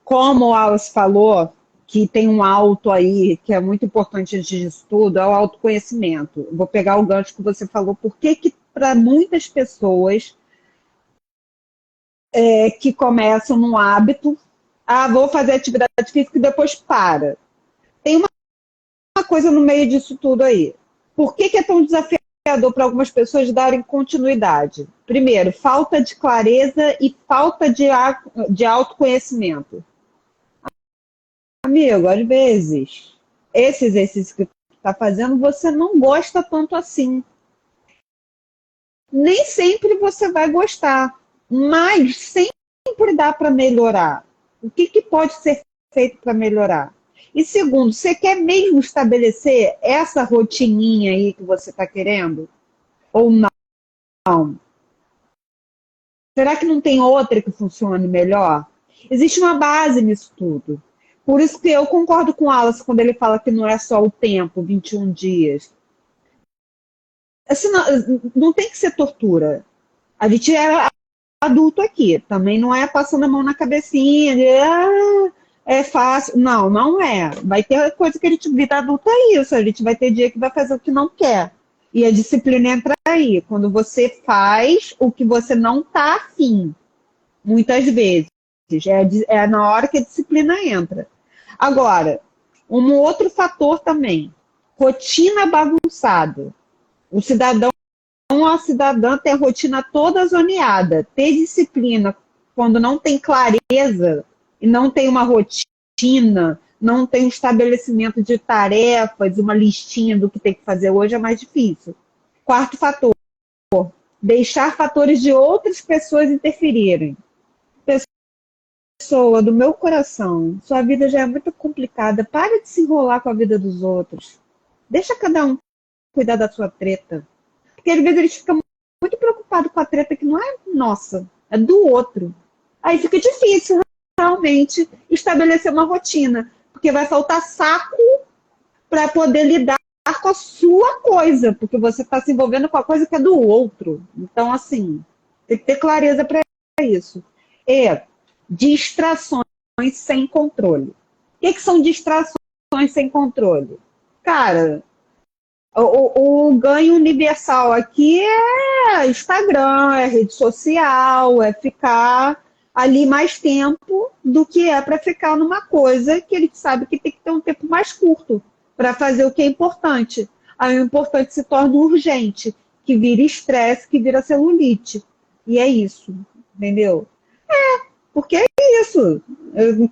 como o Wallace falou, que tem um auto aí, que é muito importante antes disso tudo, é o autoconhecimento. Vou pegar o gancho que você falou, por que para muitas pessoas que começam num hábito, vou fazer atividade física e depois para. Tem uma coisa no meio disso tudo aí. Por que é tão desafiador para algumas pessoas darem continuidade? Primeiro, falta de clareza e falta de autoconhecimento. Amigo, às vezes, esse exercício que você está fazendo, você não gosta tanto assim. Nem sempre você vai gostar, mas sempre dá para melhorar. O que pode ser feito para melhorar? E segundo, você quer mesmo estabelecer essa rotininha aí que você está querendo? Ou não? Será que não tem outra que funcione melhor? Existe uma base nisso tudo. Por isso que eu concordo com o Wallace quando ele fala que não é só o tempo, 21 dias. Assim, não tem que ser tortura. A gente é adulto aqui, também não é passando a mão na cabecinha, é fácil. Não, não é. Vai ter coisa que a gente vida adulta é isso, a gente vai ter dia que vai fazer o que não quer. E a disciplina entra aí, quando você faz o que você não está afim, muitas vezes. É na hora que a disciplina entra. Agora, um outro fator também, rotina bagunçada. O cidadão ou a cidadã tem a rotina toda zoneada. Ter disciplina quando não tem clareza e não tem uma rotina, não tem um estabelecimento de tarefas, uma listinha do que tem que fazer hoje é mais difícil. Quarto fator, deixar fatores de outras pessoas interferirem. pessoa do meu coração, sua vida já é muito complicada, para de se enrolar com a vida dos outros. Deixa cada um cuidar da sua treta. Porque às vezes eles ficam muito preocupados com a treta que não é nossa, é do outro. Aí fica difícil realmente estabelecer uma rotina, porque vai faltar saco para poder lidar com a sua coisa, porque você está se envolvendo com a coisa que é do outro. Então, assim, tem que ter clareza para isso. E distrações sem controle. O que são distrações sem controle? Cara, o ganho universal aqui é Instagram, é rede social, é ficar ali mais tempo do que é para ficar numa coisa que ele sabe que tem que ter um tempo mais curto para fazer o que é importante. Aí o importante se torna urgente, que vira estresse, que vira celulite. E é isso, entendeu? Porque é isso.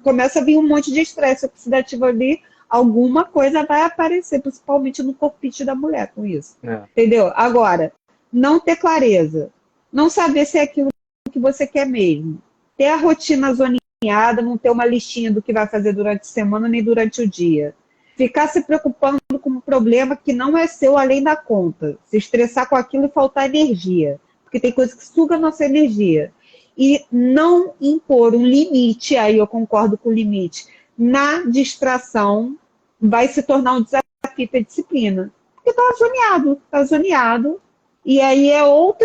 Começa a vir um monte de estresse oxidativo ali, alguma coisa vai aparecer, principalmente no corpite da mulher com isso. Entendeu? Agora, não ter clareza, não saber se é aquilo que você quer mesmo, ter a rotina zoneada, não ter uma listinha do que vai fazer durante a semana nem durante o dia. Ficar se preocupando com um problema que não é seu além da conta. Se estressar com aquilo e faltar energia. Porque tem coisa que suga a nossa energia. E não impor um limite, aí eu concordo com o limite, na distração vai se tornar um desafio para a disciplina. Porque está zoneado, e aí é o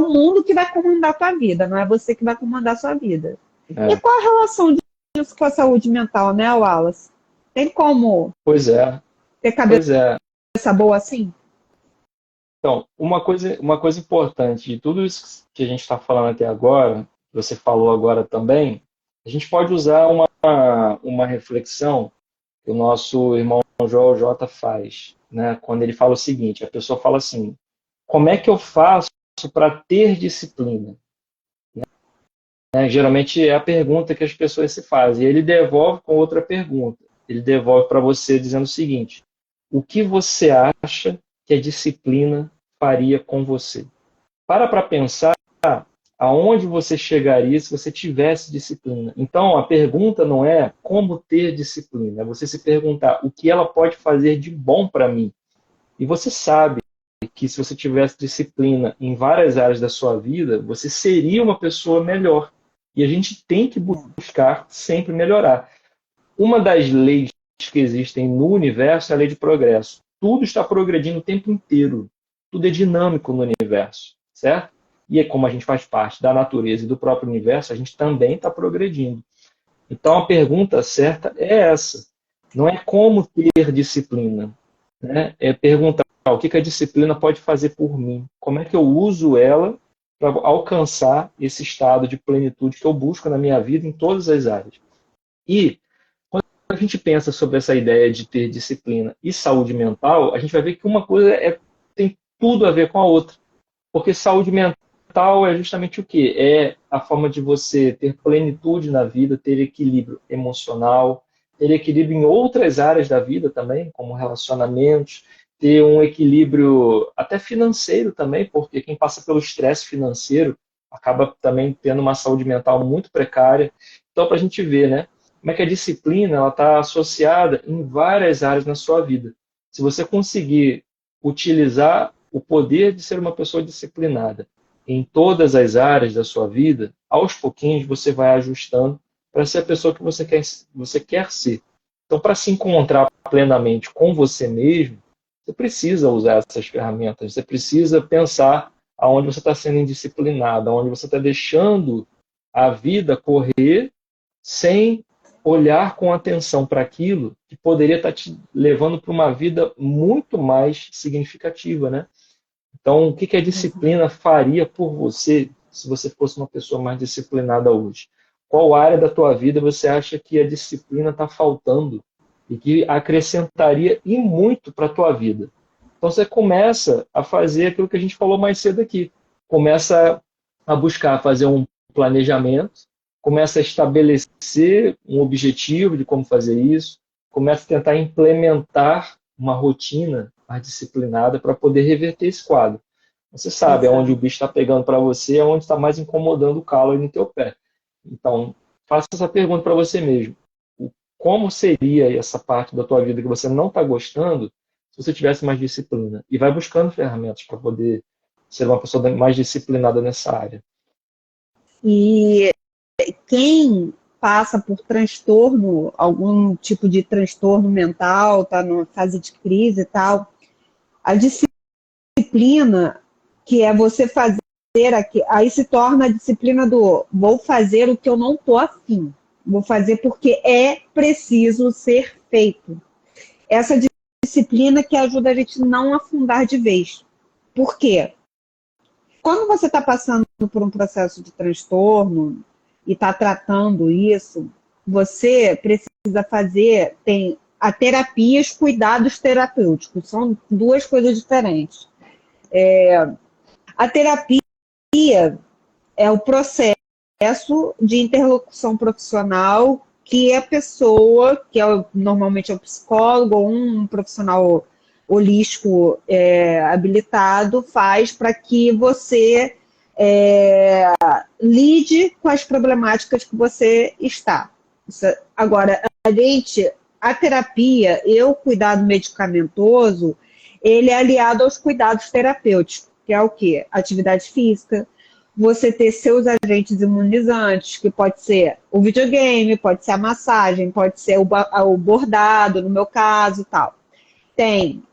mundo que vai comandar a tua vida, não é você que vai comandar a sua vida. E qual a relação disso com a saúde mental, né, Wallace? Tem como ter cabeça boa assim? Então, uma coisa importante de tudo isso que a gente está falando até agora, que você falou agora também, a gente pode usar uma reflexão que o nosso irmão Joel J faz, né? Quando ele fala o seguinte, a pessoa fala assim, como é que eu faço para ter disciplina? Geralmente é a pergunta que as pessoas se fazem. E ele devolve com outra pergunta. Ele devolve para você dizendo o seguinte, o que você acha que a disciplina faria com você? Para pensar aonde você chegaria se você tivesse disciplina. Então, a pergunta não é como ter disciplina, é você se perguntar o que ela pode fazer de bom para mim. E você sabe que se você tivesse disciplina em várias áreas da sua vida, você seria uma pessoa melhor. E a gente tem que buscar sempre melhorar. Uma das leis que existem no universo é a lei de progresso. Tudo está progredindo o tempo inteiro. Tudo é dinâmico no universo, certo? E é como a gente faz parte da natureza e do próprio universo, a gente também está progredindo. Então a pergunta certa é essa. Não é como ter disciplina, né? É perguntar o que a disciplina pode fazer por mim. Como é que eu uso ela para alcançar esse estado de plenitude que eu busco na minha vida em todas as áreas. E quando a gente pensa sobre essa ideia de ter disciplina e saúde mental, a gente vai ver que uma coisa tem tudo a ver com a outra. Porque saúde mental é justamente o quê? É a forma de você ter plenitude na vida, ter equilíbrio emocional, ter equilíbrio em outras áreas da vida também, como relacionamentos, ter um equilíbrio até financeiro também, porque quem passa pelo estresse financeiro acaba também tendo uma saúde mental muito precária. Então, para a gente ver, né, como é que a disciplina está associada em várias áreas na sua vida. Se você conseguir utilizar o poder de ser uma pessoa disciplinada em todas as áreas da sua vida, aos pouquinhos você vai ajustando para ser a pessoa que você quer ser. Então, para se encontrar plenamente com você mesmo, você precisa usar essas ferramentas, você precisa pensar aonde você está sendo indisciplinado, aonde você está deixando a vida correr sem olhar com atenção para aquilo que poderia estar te levando para uma vida muito mais significativa, né? Então, o que a disciplina faria por você se você fosse uma pessoa mais disciplinada hoje? Qual área da tua vida você acha que a disciplina está faltando e que acrescentaria e muito para a tua vida? Então, você começa a fazer aquilo que a gente falou mais cedo aqui. Começa a buscar fazer um planejamento, começa a estabelecer um objetivo de como fazer isso, começa a tentar implementar uma rotina mais disciplinada para poder reverter esse quadro. Você sabe aonde o bicho está pegando para você, aonde está mais incomodando o calo aí no teu pé. Então, faça essa pergunta para você mesmo. Como seria essa parte da tua vida que você não está gostando se você tivesse mais disciplina? E vai buscando ferramentas para poder ser uma pessoa mais disciplinada nessa área. E quem passa por transtorno, algum tipo de transtorno mental, está numa fase de crise e tal, a disciplina, que é você fazer aqui, aí se torna a disciplina do vou fazer o que eu não estou afim, vou fazer porque é preciso ser feito. Essa disciplina que ajuda a gente não afundar de vez. Por quê? Quando você está passando por um processo de transtorno e está tratando isso, você precisa fazer, tem a terapia e os cuidados terapêuticos, são duas coisas diferentes. A terapia é o processo de interlocução profissional que a pessoa, que normalmente é o psicólogo ou um profissional holístico habilitado, faz para que você lide com as problemáticas que você está. Agora, a terapia e o cuidado medicamentoso, ele é aliado aos cuidados terapêuticos, que é o quê? Atividade física, você ter seus agentes imunizantes, que pode ser o videogame, pode ser a massagem, pode ser o bordado, no meu caso, tal. Tem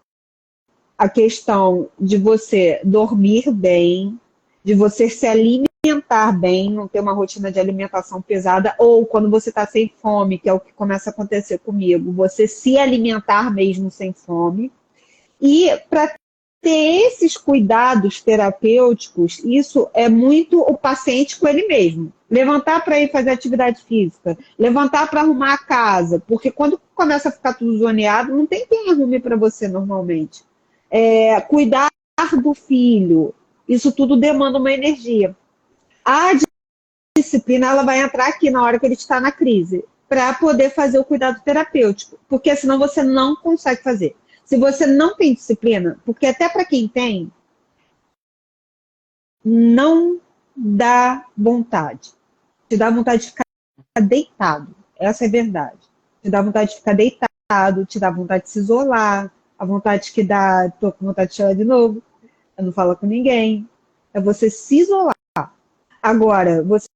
a questão de você dormir bem, de você se alimentar bem, não ter uma rotina de alimentação pesada, ou quando você está sem fome, que é o que começa a acontecer comigo, você se alimentar mesmo sem fome. E para ter esses cuidados terapêuticos, isso é muito o paciente com ele mesmo. Levantar para ir fazer atividade física, levantar para arrumar a casa, porque quando começa a ficar tudo zoneado, não tem quem arrume para você normalmente. Cuidar do filho, isso tudo demanda uma energia. A disciplina ela vai entrar aqui na hora que ele está na crise, para poder fazer o cuidado terapêutico, porque senão você não consegue fazer. Se você não tem disciplina, porque até para quem tem, não dá vontade. Te dá vontade de ficar deitado. Essa é a verdade. Te dá vontade de ficar deitado, te dá vontade de se isolar, a vontade que dá, tô com vontade de chorar de novo, não fala com ninguém. É você se isolar. Agora, você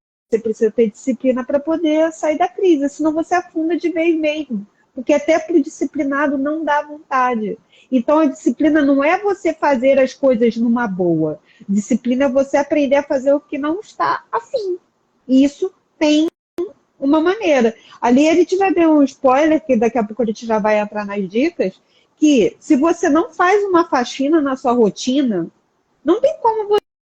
precisa ter disciplina para poder sair da crise, senão você afunda de vez mesmo. Porque até para o disciplinado não dá vontade. Então, a disciplina não é você fazer as coisas numa boa. Disciplina é você aprender a fazer o que não está afim. E isso tem uma maneira. Ali a gente vai ver um spoiler, que daqui a pouco a gente já vai entrar nas dicas, que se você não faz uma faxina na sua rotina, não tem como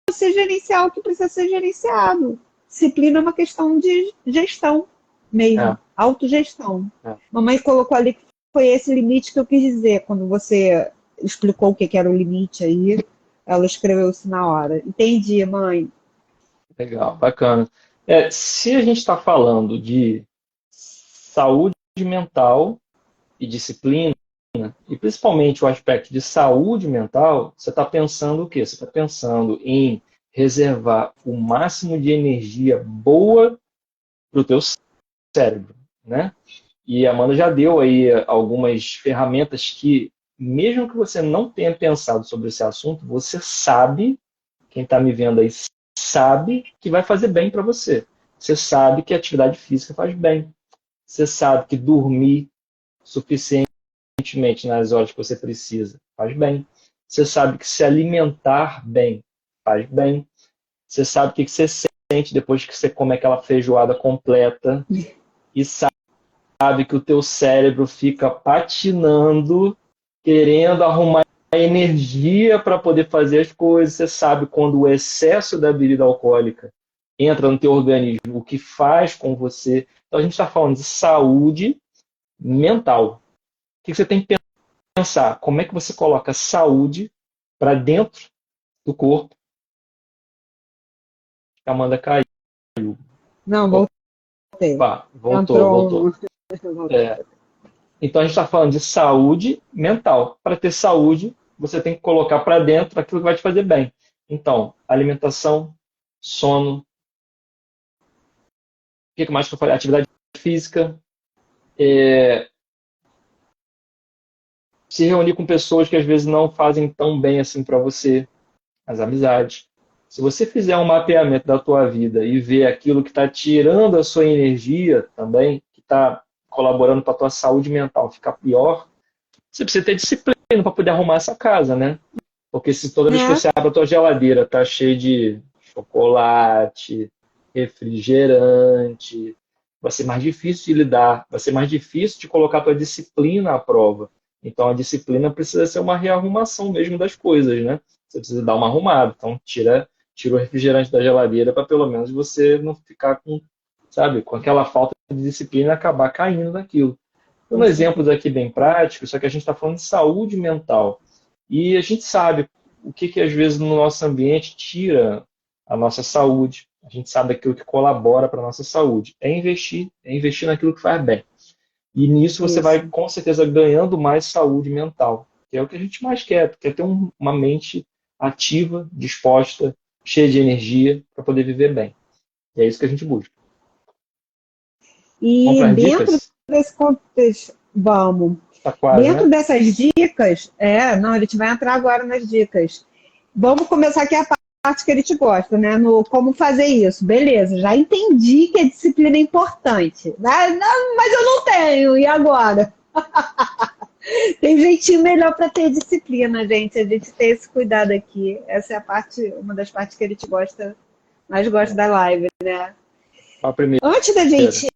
você gerenciar o que precisa ser gerenciado. Disciplina é uma questão de gestão mesmo, autogestão. Mamãe colocou ali que foi esse limite que eu quis dizer, quando você explicou o que era o limite aí, ela escreveu isso na hora. Entendi, mãe. Legal, bacana. Se a gente está falando de saúde mental e disciplina, e principalmente o aspecto de saúde mental, você está pensando o quê? Você está pensando em reservar o máximo de energia boa para o teu cérebro, né? E a Amanda já deu aí algumas ferramentas que, mesmo que você não tenha pensado sobre esse assunto, você sabe, quem está me vendo aí, sabe que vai fazer bem para você. Você sabe que a atividade física faz bem. Você sabe que dormir suficientemente nas horas que você precisa faz bem. Você sabe que se alimentar bem faz bem. Você sabe o que você sente depois que você come aquela feijoada completa e sabe que o teu cérebro fica patinando, querendo arrumar energia para poder fazer as coisas. Você sabe quando o excesso da bebida alcoólica entra no teu organismo, o que faz com você. Então a gente está falando de saúde mental. O que você tem que pensar? Como é que você coloca saúde para dentro do corpo? A Amanda caiu. Não, voltei. Voltou. Então a gente está falando de saúde mental. Para ter saúde, você tem que colocar para dentro aquilo que vai te fazer bem. Então, alimentação, sono, que mais que eu falei? Atividade física, se reunir com pessoas que às vezes não fazem tão bem assim para você, as amizades. Se você fizer um mapeamento da tua vida e ver aquilo que está tirando a sua energia também, que está colaborando para a tua saúde mental ficar pior, você precisa ter disciplina para poder arrumar essa casa, né? Porque se toda vez que você abre a tua geladeira tá cheio de chocolate, refrigerante, vai ser mais difícil de lidar, vai ser mais difícil de colocar a tua disciplina à prova. Então a disciplina precisa ser uma rearrumação mesmo das coisas, né? Você precisa dar uma arrumada. Então tira o refrigerante da geladeira para pelo menos você não ficar com, sabe, com aquela falta de disciplina e acabar caindo naquilo. Um exemplo aqui bem prático, só que a gente está falando de saúde mental. E a gente sabe o que às vezes no nosso ambiente tira a nossa saúde. A gente sabe aquilo que colabora para a nossa saúde. É investir naquilo que faz bem. E nisso você vai, com certeza, ganhando mais saúde mental, que é o que a gente mais quer ter uma mente ativa, disposta, cheia de energia para poder viver bem. E é isso que a gente busca. E dentro desse contexto, vamos. Tá quase, dentro né? dessas dicas, não, a gente vai entrar agora nas dicas. Vamos começar aqui a parte que ele te gosta, né? No como fazer isso. Beleza, já entendi que a disciplina é importante. Mas eu não tenho, e agora? Tem jeitinho melhor para ter disciplina, gente. A gente tem esse cuidado aqui. Essa é a parte, uma das partes que ele te gosta, mais gosta da live, né? Antes da gente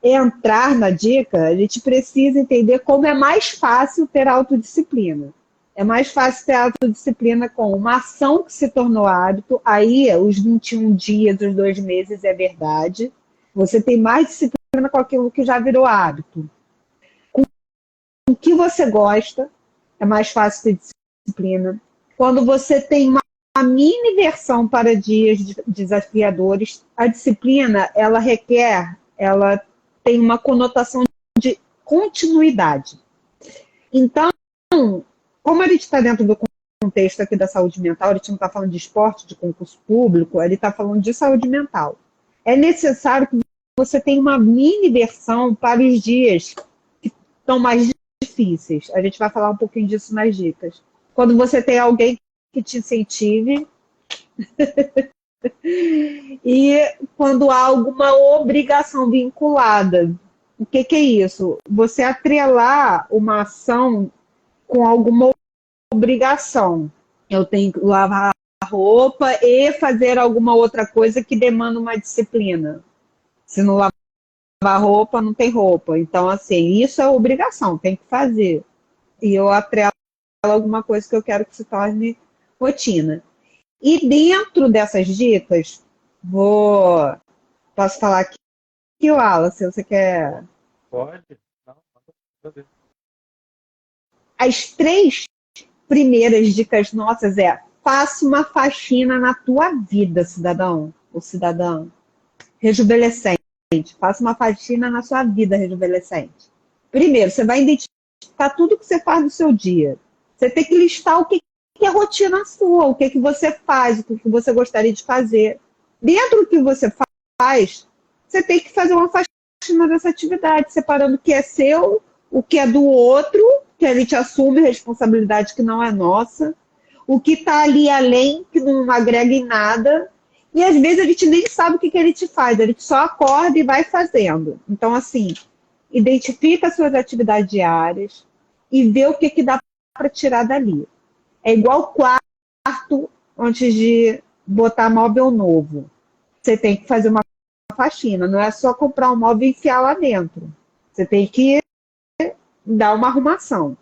entrar na dica, a gente precisa entender como é mais fácil ter autodisciplina. É mais fácil ter autodisciplina com uma ação que se tornou hábito. Aí, os 21 dias, os 2 meses, é verdade. Você tem mais disciplina com aquilo que já virou hábito. Com o que você gosta, é mais fácil ter disciplina. Quando você tem uma mini versão para dias desafiadores, a disciplina, ela tem uma conotação de continuidade. Então, como a gente está dentro do contexto aqui da saúde mental, a gente não está falando de esporte, de concurso público, ele está falando de saúde mental. É necessário que você tenha uma mini versão para os dias que estão mais difíceis. A gente vai falar um pouquinho disso nas dicas. Quando você tem alguém que te incentive e quando há alguma obrigação vinculada. O que é isso? Você atrelar uma ação com alguma obrigação. Eu tenho que lavar a roupa e fazer alguma outra coisa que demanda uma disciplina. Se não lavar a roupa, não tem roupa. Então, assim, isso é obrigação, tem que fazer. E eu atrelo alguma coisa que eu quero que se torne rotina. E dentro dessas dicas, posso falar aqui, Wallace, se você quer... Pode. Não, pode. As 3 primeiras dicas nossas faça uma faxina na tua vida, cidadão ou cidadã. Rejuvenescente. Faça uma faxina na sua vida, rejuvenescente. Primeiro, você vai identificar tudo que você faz no seu dia. Você tem que listar o que é rotina sua, o que você faz, o que você gostaria de fazer. Dentro do que você faz, você tem que fazer uma faxina dessa atividade, separando o que é seu, o que é do outro, que a gente assume responsabilidade que não é nossa, o que está ali além, que não agrega em nada, e às vezes a gente nem sabe o que a gente faz, a gente só acorda e vai fazendo. Então, assim, identifica as suas atividades diárias e vê o que dá para tirar dali. É igual quarto antes de botar móvel novo. Você tem que fazer uma faxina, não é só comprar um móvel e enfiar lá dentro. Você tem que dar uma arrumação.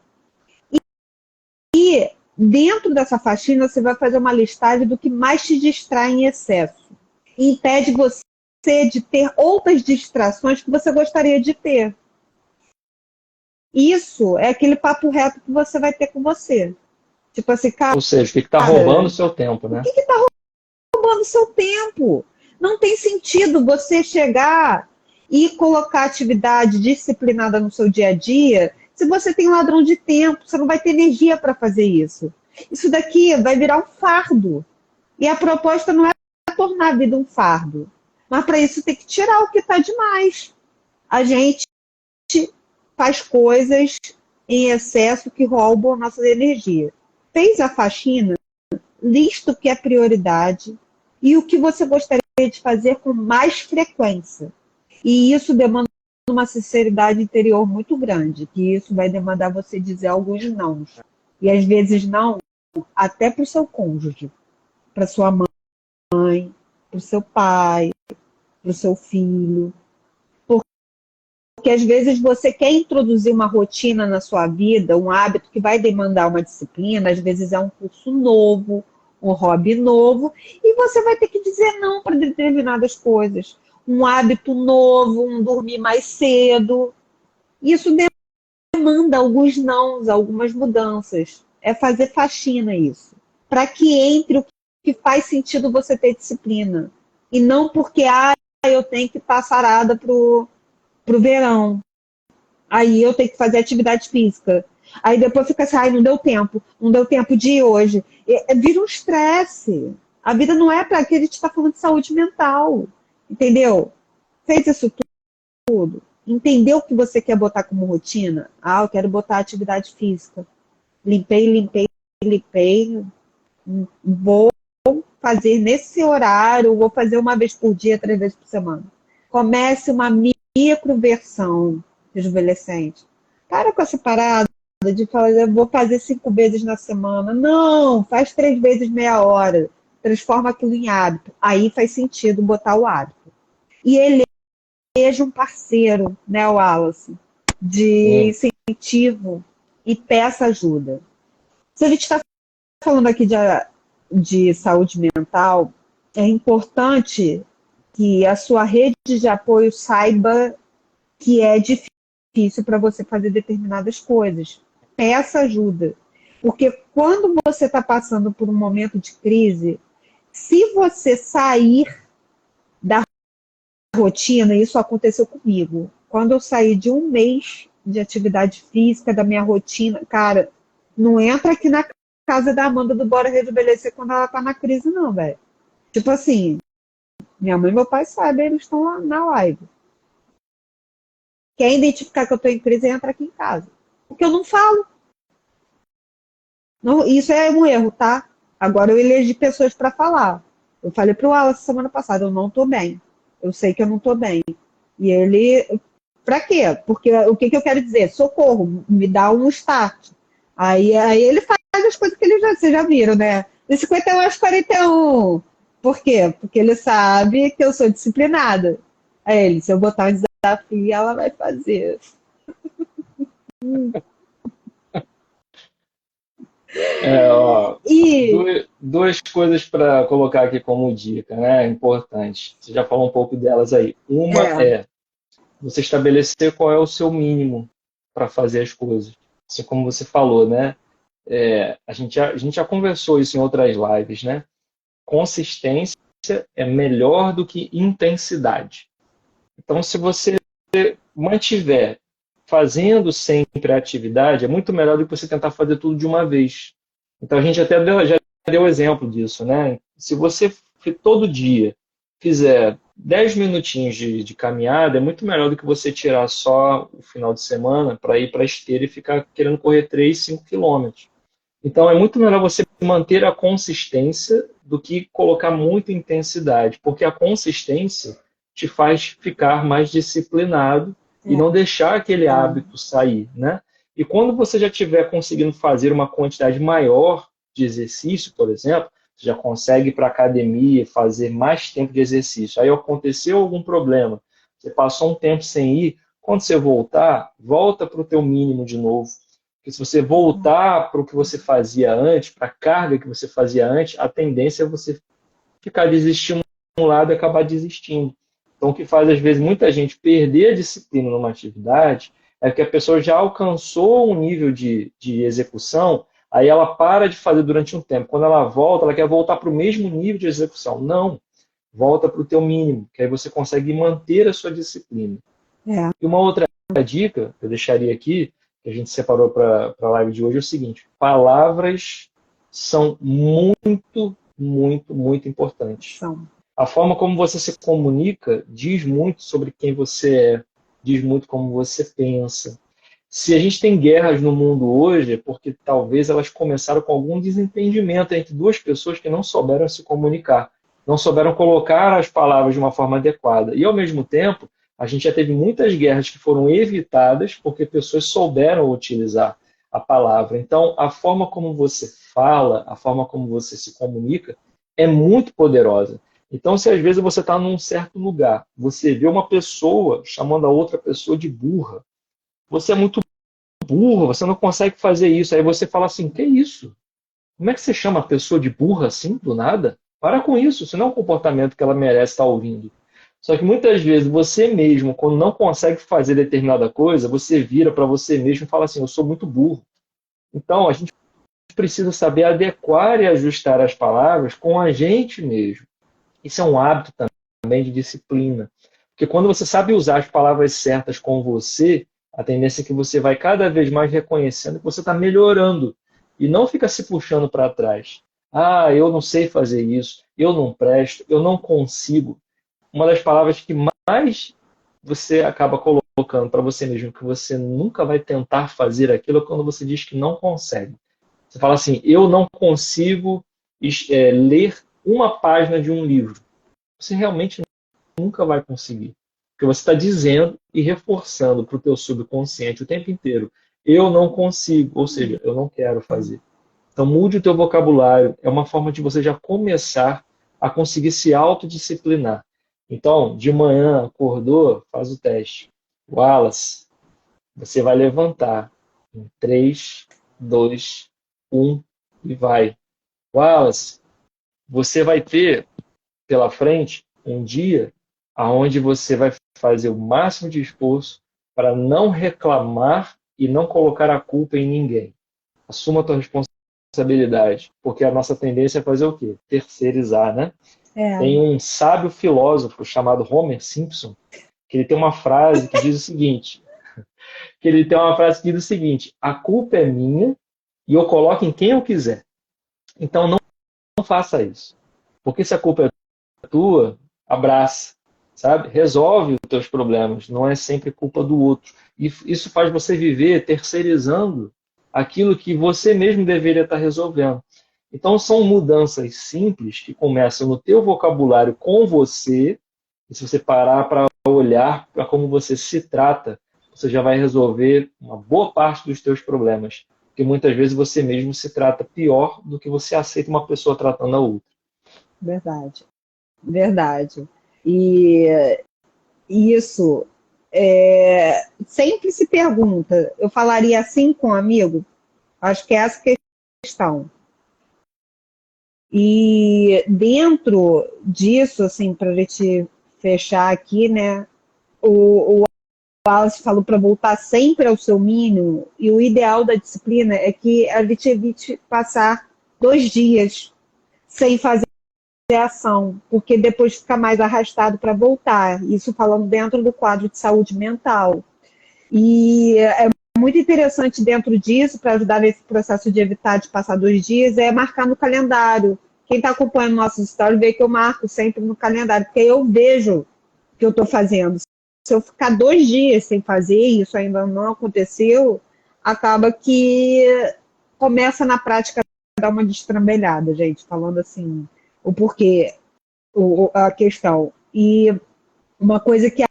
E dentro dessa faxina, você vai fazer uma listagem do que mais te distrai em excesso. E impede você de ter outras distrações que você gostaria de ter. Isso é aquele papo reto que você vai ter com você. Tipo assim, cara... Ou seja, o que está roubando o seu tempo, né? O que está roubando o seu tempo? Não tem sentido você chegar e colocar atividade disciplinada no seu dia a dia se você tem um ladrão de tempo, você não vai ter energia para fazer isso. Isso daqui vai virar um fardo. E a proposta não é tornar a vida um fardo. Mas para isso tem que tirar o que está demais. A gente faz coisas em excesso que roubam nossa energia. Fez a faxina, lista o que é prioridade e o que você gostaria de fazer com mais frequência. E isso demanda uma sinceridade interior muito grande, que isso vai demandar você dizer alguns não. E às vezes não, até para o seu cônjuge, para sua mãe, para o seu pai, para o seu filho. Porque às vezes você quer introduzir uma rotina na sua vida, um hábito que vai demandar uma disciplina, às vezes é um curso novo, um hobby novo, e você vai ter que dizer não para determinadas coisas. Um hábito novo, um dormir mais cedo. Isso demanda alguns nãos, algumas mudanças. É fazer faxina isso. Para que entre o que faz sentido você ter disciplina. E não porque eu tenho que estar sarada pro verão. Aí eu tenho que fazer atividade física. Aí depois fica assim, não deu tempo. Não deu tempo de ir hoje. Vira um estresse. A vida não é para que a gente está falando de saúde mental. Entendeu? Fez isso tudo. Entendeu o que você quer botar como rotina? Eu quero botar atividade física. Limpei. Vou fazer nesse horário, vou fazer uma vez por dia, 3 vezes por semana. Comece uma microversão rejuvenescente. Para com essa parada de falar, eu vou fazer 5 vezes na semana. Não, faz 3 vezes meia hora. Transforma aquilo em hábito. Aí faz sentido botar o hábito. E eleja um parceiro, né, Wallace, de incentivo e peça ajuda. Se a gente está falando aqui de saúde mental, é importante que a sua rede de apoio saiba que é difícil para você fazer determinadas coisas. Peça ajuda. Porque quando você está passando por um momento de crise, se você sair da rotina, isso aconteceu comigo. Quando eu saí de 1 mês de atividade física, da minha rotina, cara, não entra aqui na casa da Amanda do Bora Rejuvenescer quando ela tá na crise, não, velho. Tipo assim, minha mãe e meu pai sabem, eles estão lá na live. Quer identificar que eu tô em crise, entra aqui em casa. Porque eu não falo. Não, isso é um erro, tá? Agora eu elegi pessoas para falar. Eu falei pro Wallace semana passada, eu não tô bem. Eu sei que eu não tô bem. E ele, pra quê? Porque o que eu quero dizer? Socorro, me dá um start. Aí ele faz as coisas que vocês já viram, né? De 51 aos 41. Por quê? Porque ele sabe que eu sou disciplinada. Aí ele, se eu botar um desafio, ela vai fazer. Duas coisas para colocar aqui como dica, né? Importante. Você já falou um pouco delas aí. Uma é você estabelecer qual é o seu mínimo para fazer as coisas. Assim como você falou, né? A gente já conversou isso em outras lives, né? Consistência é melhor do que intensidade. Então, se você mantiver fazendo sempre a atividade, é muito melhor do que você tentar fazer tudo de uma vez. Então, a gente já deu exemplo disso, né? Se você todo dia fizer 10 minutinhos de caminhada, é muito melhor do que você tirar só o final de semana para ir para a esteira e ficar querendo correr 3, 5 quilômetros. Então, é muito melhor você manter a consistência do que colocar muita intensidade, porque a consistência te faz ficar mais disciplinado e não deixar aquele hábito sair, né? E quando você já estiver conseguindo fazer uma quantidade maior de exercício, por exemplo, você já consegue ir para a academia, fazer mais tempo de exercício. Aí aconteceu algum problema, você passou um tempo sem ir, quando você voltar, volta para o teu mínimo de novo. Porque se você voltar para o que você fazia antes, para a carga que você fazia antes, a tendência é você ficar desestimulado e acabar desistindo. Então, o que faz, às vezes, muita gente perder a disciplina numa atividade é que a pessoa já alcançou um nível de execução, aí ela para de fazer durante um tempo. Quando ela volta, ela quer voltar para o mesmo nível de execução. Não, volta para o teu mínimo, que aí você consegue manter a sua disciplina. E uma outra dica que eu deixaria aqui, que a gente separou para a live de hoje, é o seguinte: palavras são muito, muito, muito importantes. A forma como você se comunica diz muito sobre quem você é, diz muito como você pensa. Se a gente tem guerras no mundo hoje, é porque talvez elas começaram com algum desentendimento entre duas pessoas que não souberam se comunicar, não souberam colocar as palavras de uma forma adequada. E, ao mesmo tempo, a gente já teve muitas guerras que foram evitadas porque pessoas souberam utilizar a palavra. Então, a forma como você fala, a forma como você se comunica é muito poderosa. Então, se às vezes você está num certo lugar, você vê uma pessoa chamando a outra pessoa de burra, você é muito burro, você não consegue fazer isso. Aí você fala assim, que isso? Como é que você chama a pessoa de burra assim, do nada? Para com isso, isso não é um comportamento que ela merece estar ouvindo. Só que muitas vezes você mesmo, quando não consegue fazer determinada coisa, você vira para você mesmo e fala assim, eu sou muito burro. Então, a gente precisa saber adequar e ajustar as palavras com a gente mesmo. Isso é um hábito também de disciplina. Porque quando você sabe usar as palavras certas com você, a tendência é que você vai cada vez mais reconhecendo que você está melhorando. E não fica se puxando para trás. Ah, eu não sei fazer isso, eu não presto, eu não consigo. Uma das palavras que mais você acaba colocando para você mesmo, que você nunca vai tentar fazer aquilo, é quando você diz que não consegue. Você fala assim, eu não consigo ler uma página de um livro. Você realmente nunca vai conseguir. Porque você está dizendo e reforçando para o teu subconsciente o tempo inteiro. Eu não consigo, ou seja, eu não quero fazer. Então mude o teu vocabulário. É uma forma de você já começar a conseguir se autodisciplinar. Então, de manhã, acordou, faz o teste. Wallace, você vai levantar em 3, 2, 1 e vai. Wallace, você vai ter pela frente um dia aonde você vai fazer o máximo de esforço para não reclamar e não colocar a culpa em ninguém. Assuma a tua responsabilidade, porque a nossa tendência é fazer o quê? Terceirizar, né? Tem um sábio filósofo chamado Homer Simpson, que ele tem uma frase que diz o seguinte, a culpa é minha e eu coloco em quem eu quiser. Então não faça isso. Porque se a culpa é tua, abraça, sabe? Resolve os teus problemas, não é sempre culpa do outro. E isso faz você viver terceirizando aquilo que você mesmo deveria estar resolvendo. Então são mudanças simples que começam no teu vocabulário com você, e se você parar para olhar para como você se trata, você já vai resolver uma boa parte dos teus problemas. Porque muitas vezes você mesmo se trata pior do que você aceita uma pessoa tratando a outra. Verdade, verdade. E isso sempre se pergunta, eu falaria assim com um amigo? Acho que é essa a questão. E dentro disso, assim, para a gente fechar aqui, né? O Wallace falou para voltar sempre ao seu mínimo, e o ideal da disciplina é que a gente evite passar 2 dias sem fazer ação, porque depois fica mais arrastado para voltar. Isso falando dentro do quadro de saúde mental. E é muito interessante dentro disso, para ajudar nesse processo de evitar de passar 2 dias, é marcar no calendário. Quem está acompanhando nossos stories vê que eu marco sempre no calendário, porque eu vejo o que eu estou fazendo. Se eu ficar 2 dias sem fazer, e isso ainda não aconteceu, acaba que começa na prática a dar uma destrambelhada, gente, falando assim, o porquê, a questão. E uma coisa que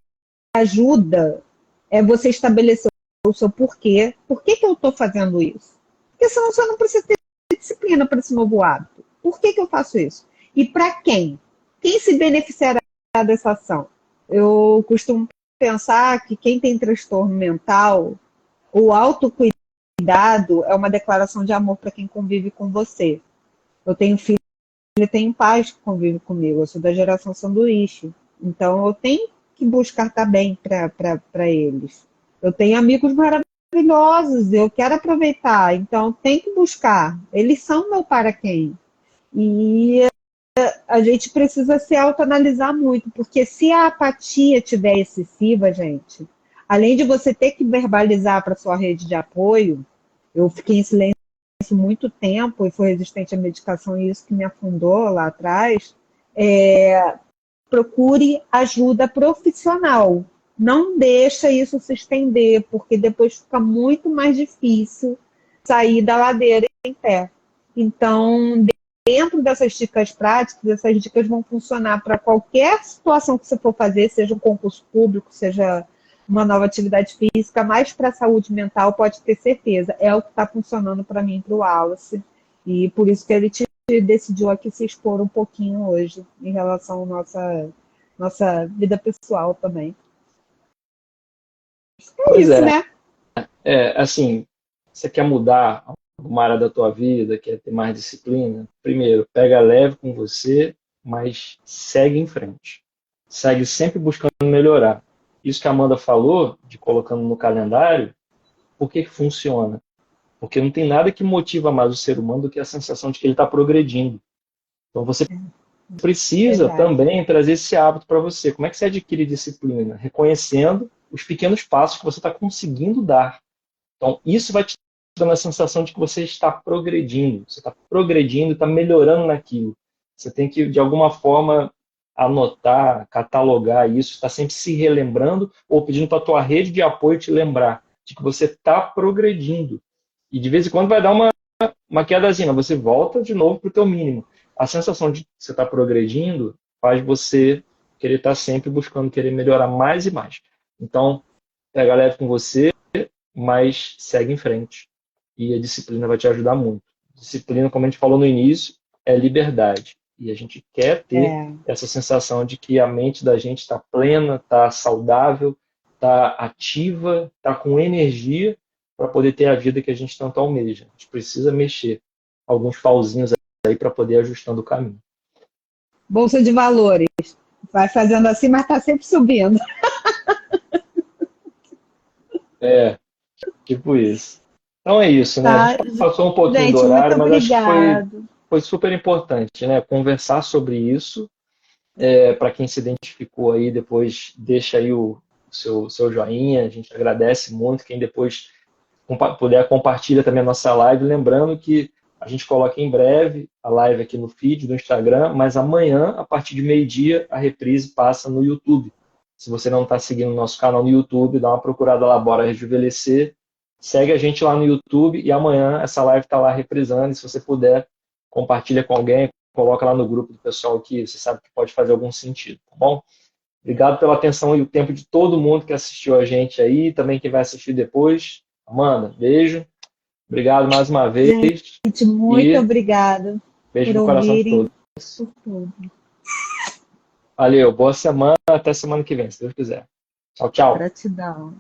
ajuda é você estabelecer o seu porquê. Por que eu estou fazendo isso? Porque senão você não precisa ter disciplina para esse novo hábito. Por que eu faço isso? E para quem? Quem se beneficiará dessa ação? Eu costumo pensar que quem tem transtorno mental, o autocuidado é uma declaração de amor para quem convive com você. Eu tenho filho, ele tem pais que convivem comigo, eu sou da geração sanduíche. Então eu tenho que buscar estar bem para eles. Eu tenho amigos maravilhosos, eu quero aproveitar, então tem que buscar. Eles são meu para quem. E a gente precisa se autoanalisar muito, porque se a apatia estiver excessiva, gente, além de você ter que verbalizar para sua rede de apoio, eu fiquei em silêncio muito tempo e fui resistente à medicação, e isso que me afundou lá atrás, procure ajuda profissional. Não deixa isso se estender, porque depois fica muito mais difícil sair da ladeira em pé. Então, dentro dessas dicas práticas, essas dicas vão funcionar para qualquer situação que você for fazer, seja um concurso público, seja uma nova atividade física, mas para a saúde mental, pode ter certeza. É o que está funcionando para mim e para o Wallace. E por isso que ele decidiu aqui se expor um pouquinho hoje, em relação à nossa vida pessoal também. Pois isso, é. né? Assim, você quer mudar alguma área da tua vida, quer ter mais disciplina? Primeiro, pega leve com você, mas segue em frente. Segue sempre buscando melhorar. Isso que a Amanda falou, de colocando no calendário, por que funciona? Porque não tem nada que motiva mais o ser humano do que a sensação de que ele está progredindo. Então você precisa também trazer esse hábito para você. Como é que você adquire disciplina? Reconhecendo os pequenos passos que você está conseguindo dar. Então isso vai te dando a sensação de que você está progredindo. Você está progredindo, está melhorando naquilo. Você tem que, de alguma forma, anotar, catalogar isso, está sempre se relembrando ou pedindo para a tua rede de apoio te lembrar de que você está progredindo. E de vez em quando vai dar uma quedazinha, você volta de novo para o teu mínimo. A sensação de que você está progredindo faz você querer estar sempre buscando, querer melhorar mais e mais. Então, pega leve com você, mas segue em frente. E a disciplina vai te ajudar muito. Disciplina, como a gente falou no início, é liberdade. E a gente quer ter essa sensação de que a mente da gente está plena, está saudável, está ativa, está com energia para poder ter a vida que a gente tanto almeja. A gente precisa mexer alguns pauzinhos aí para poder ir ajustando o caminho. Bolsa de valores. Vai fazendo assim, mas está sempre subindo. Tipo isso. Então é isso, né? Tá. A gente passou um pouquinho Gente, do horário, muito mas acho obrigado. que foi super importante, né? Conversar sobre isso. Para quem se identificou aí, depois deixa aí o seu joinha. A gente agradece muito. Quem depois puder, compartilha também a nossa live. Lembrando que a gente coloca em breve a live aqui no feed do Instagram, mas amanhã, a partir de meio-dia, a reprise passa no YouTube. Se você não está seguindo o nosso canal no YouTube, dá uma procurada lá, Bora Rejuvenescer. Segue a gente lá no YouTube e amanhã essa live está lá reprisando. E se você puder, compartilha com alguém, coloca lá no grupo do pessoal que você sabe que pode fazer algum sentido, tá bom? Obrigado pela atenção e o tempo de todo mundo que assistiu a gente aí, também quem vai assistir depois. Amanda, beijo. Obrigado mais uma vez. Gente, muito obrigada Beijo por no coração de ouvirem. todos. Valeu, boa semana, até semana que vem, se Deus quiser. Tchau, tchau. Gratidão.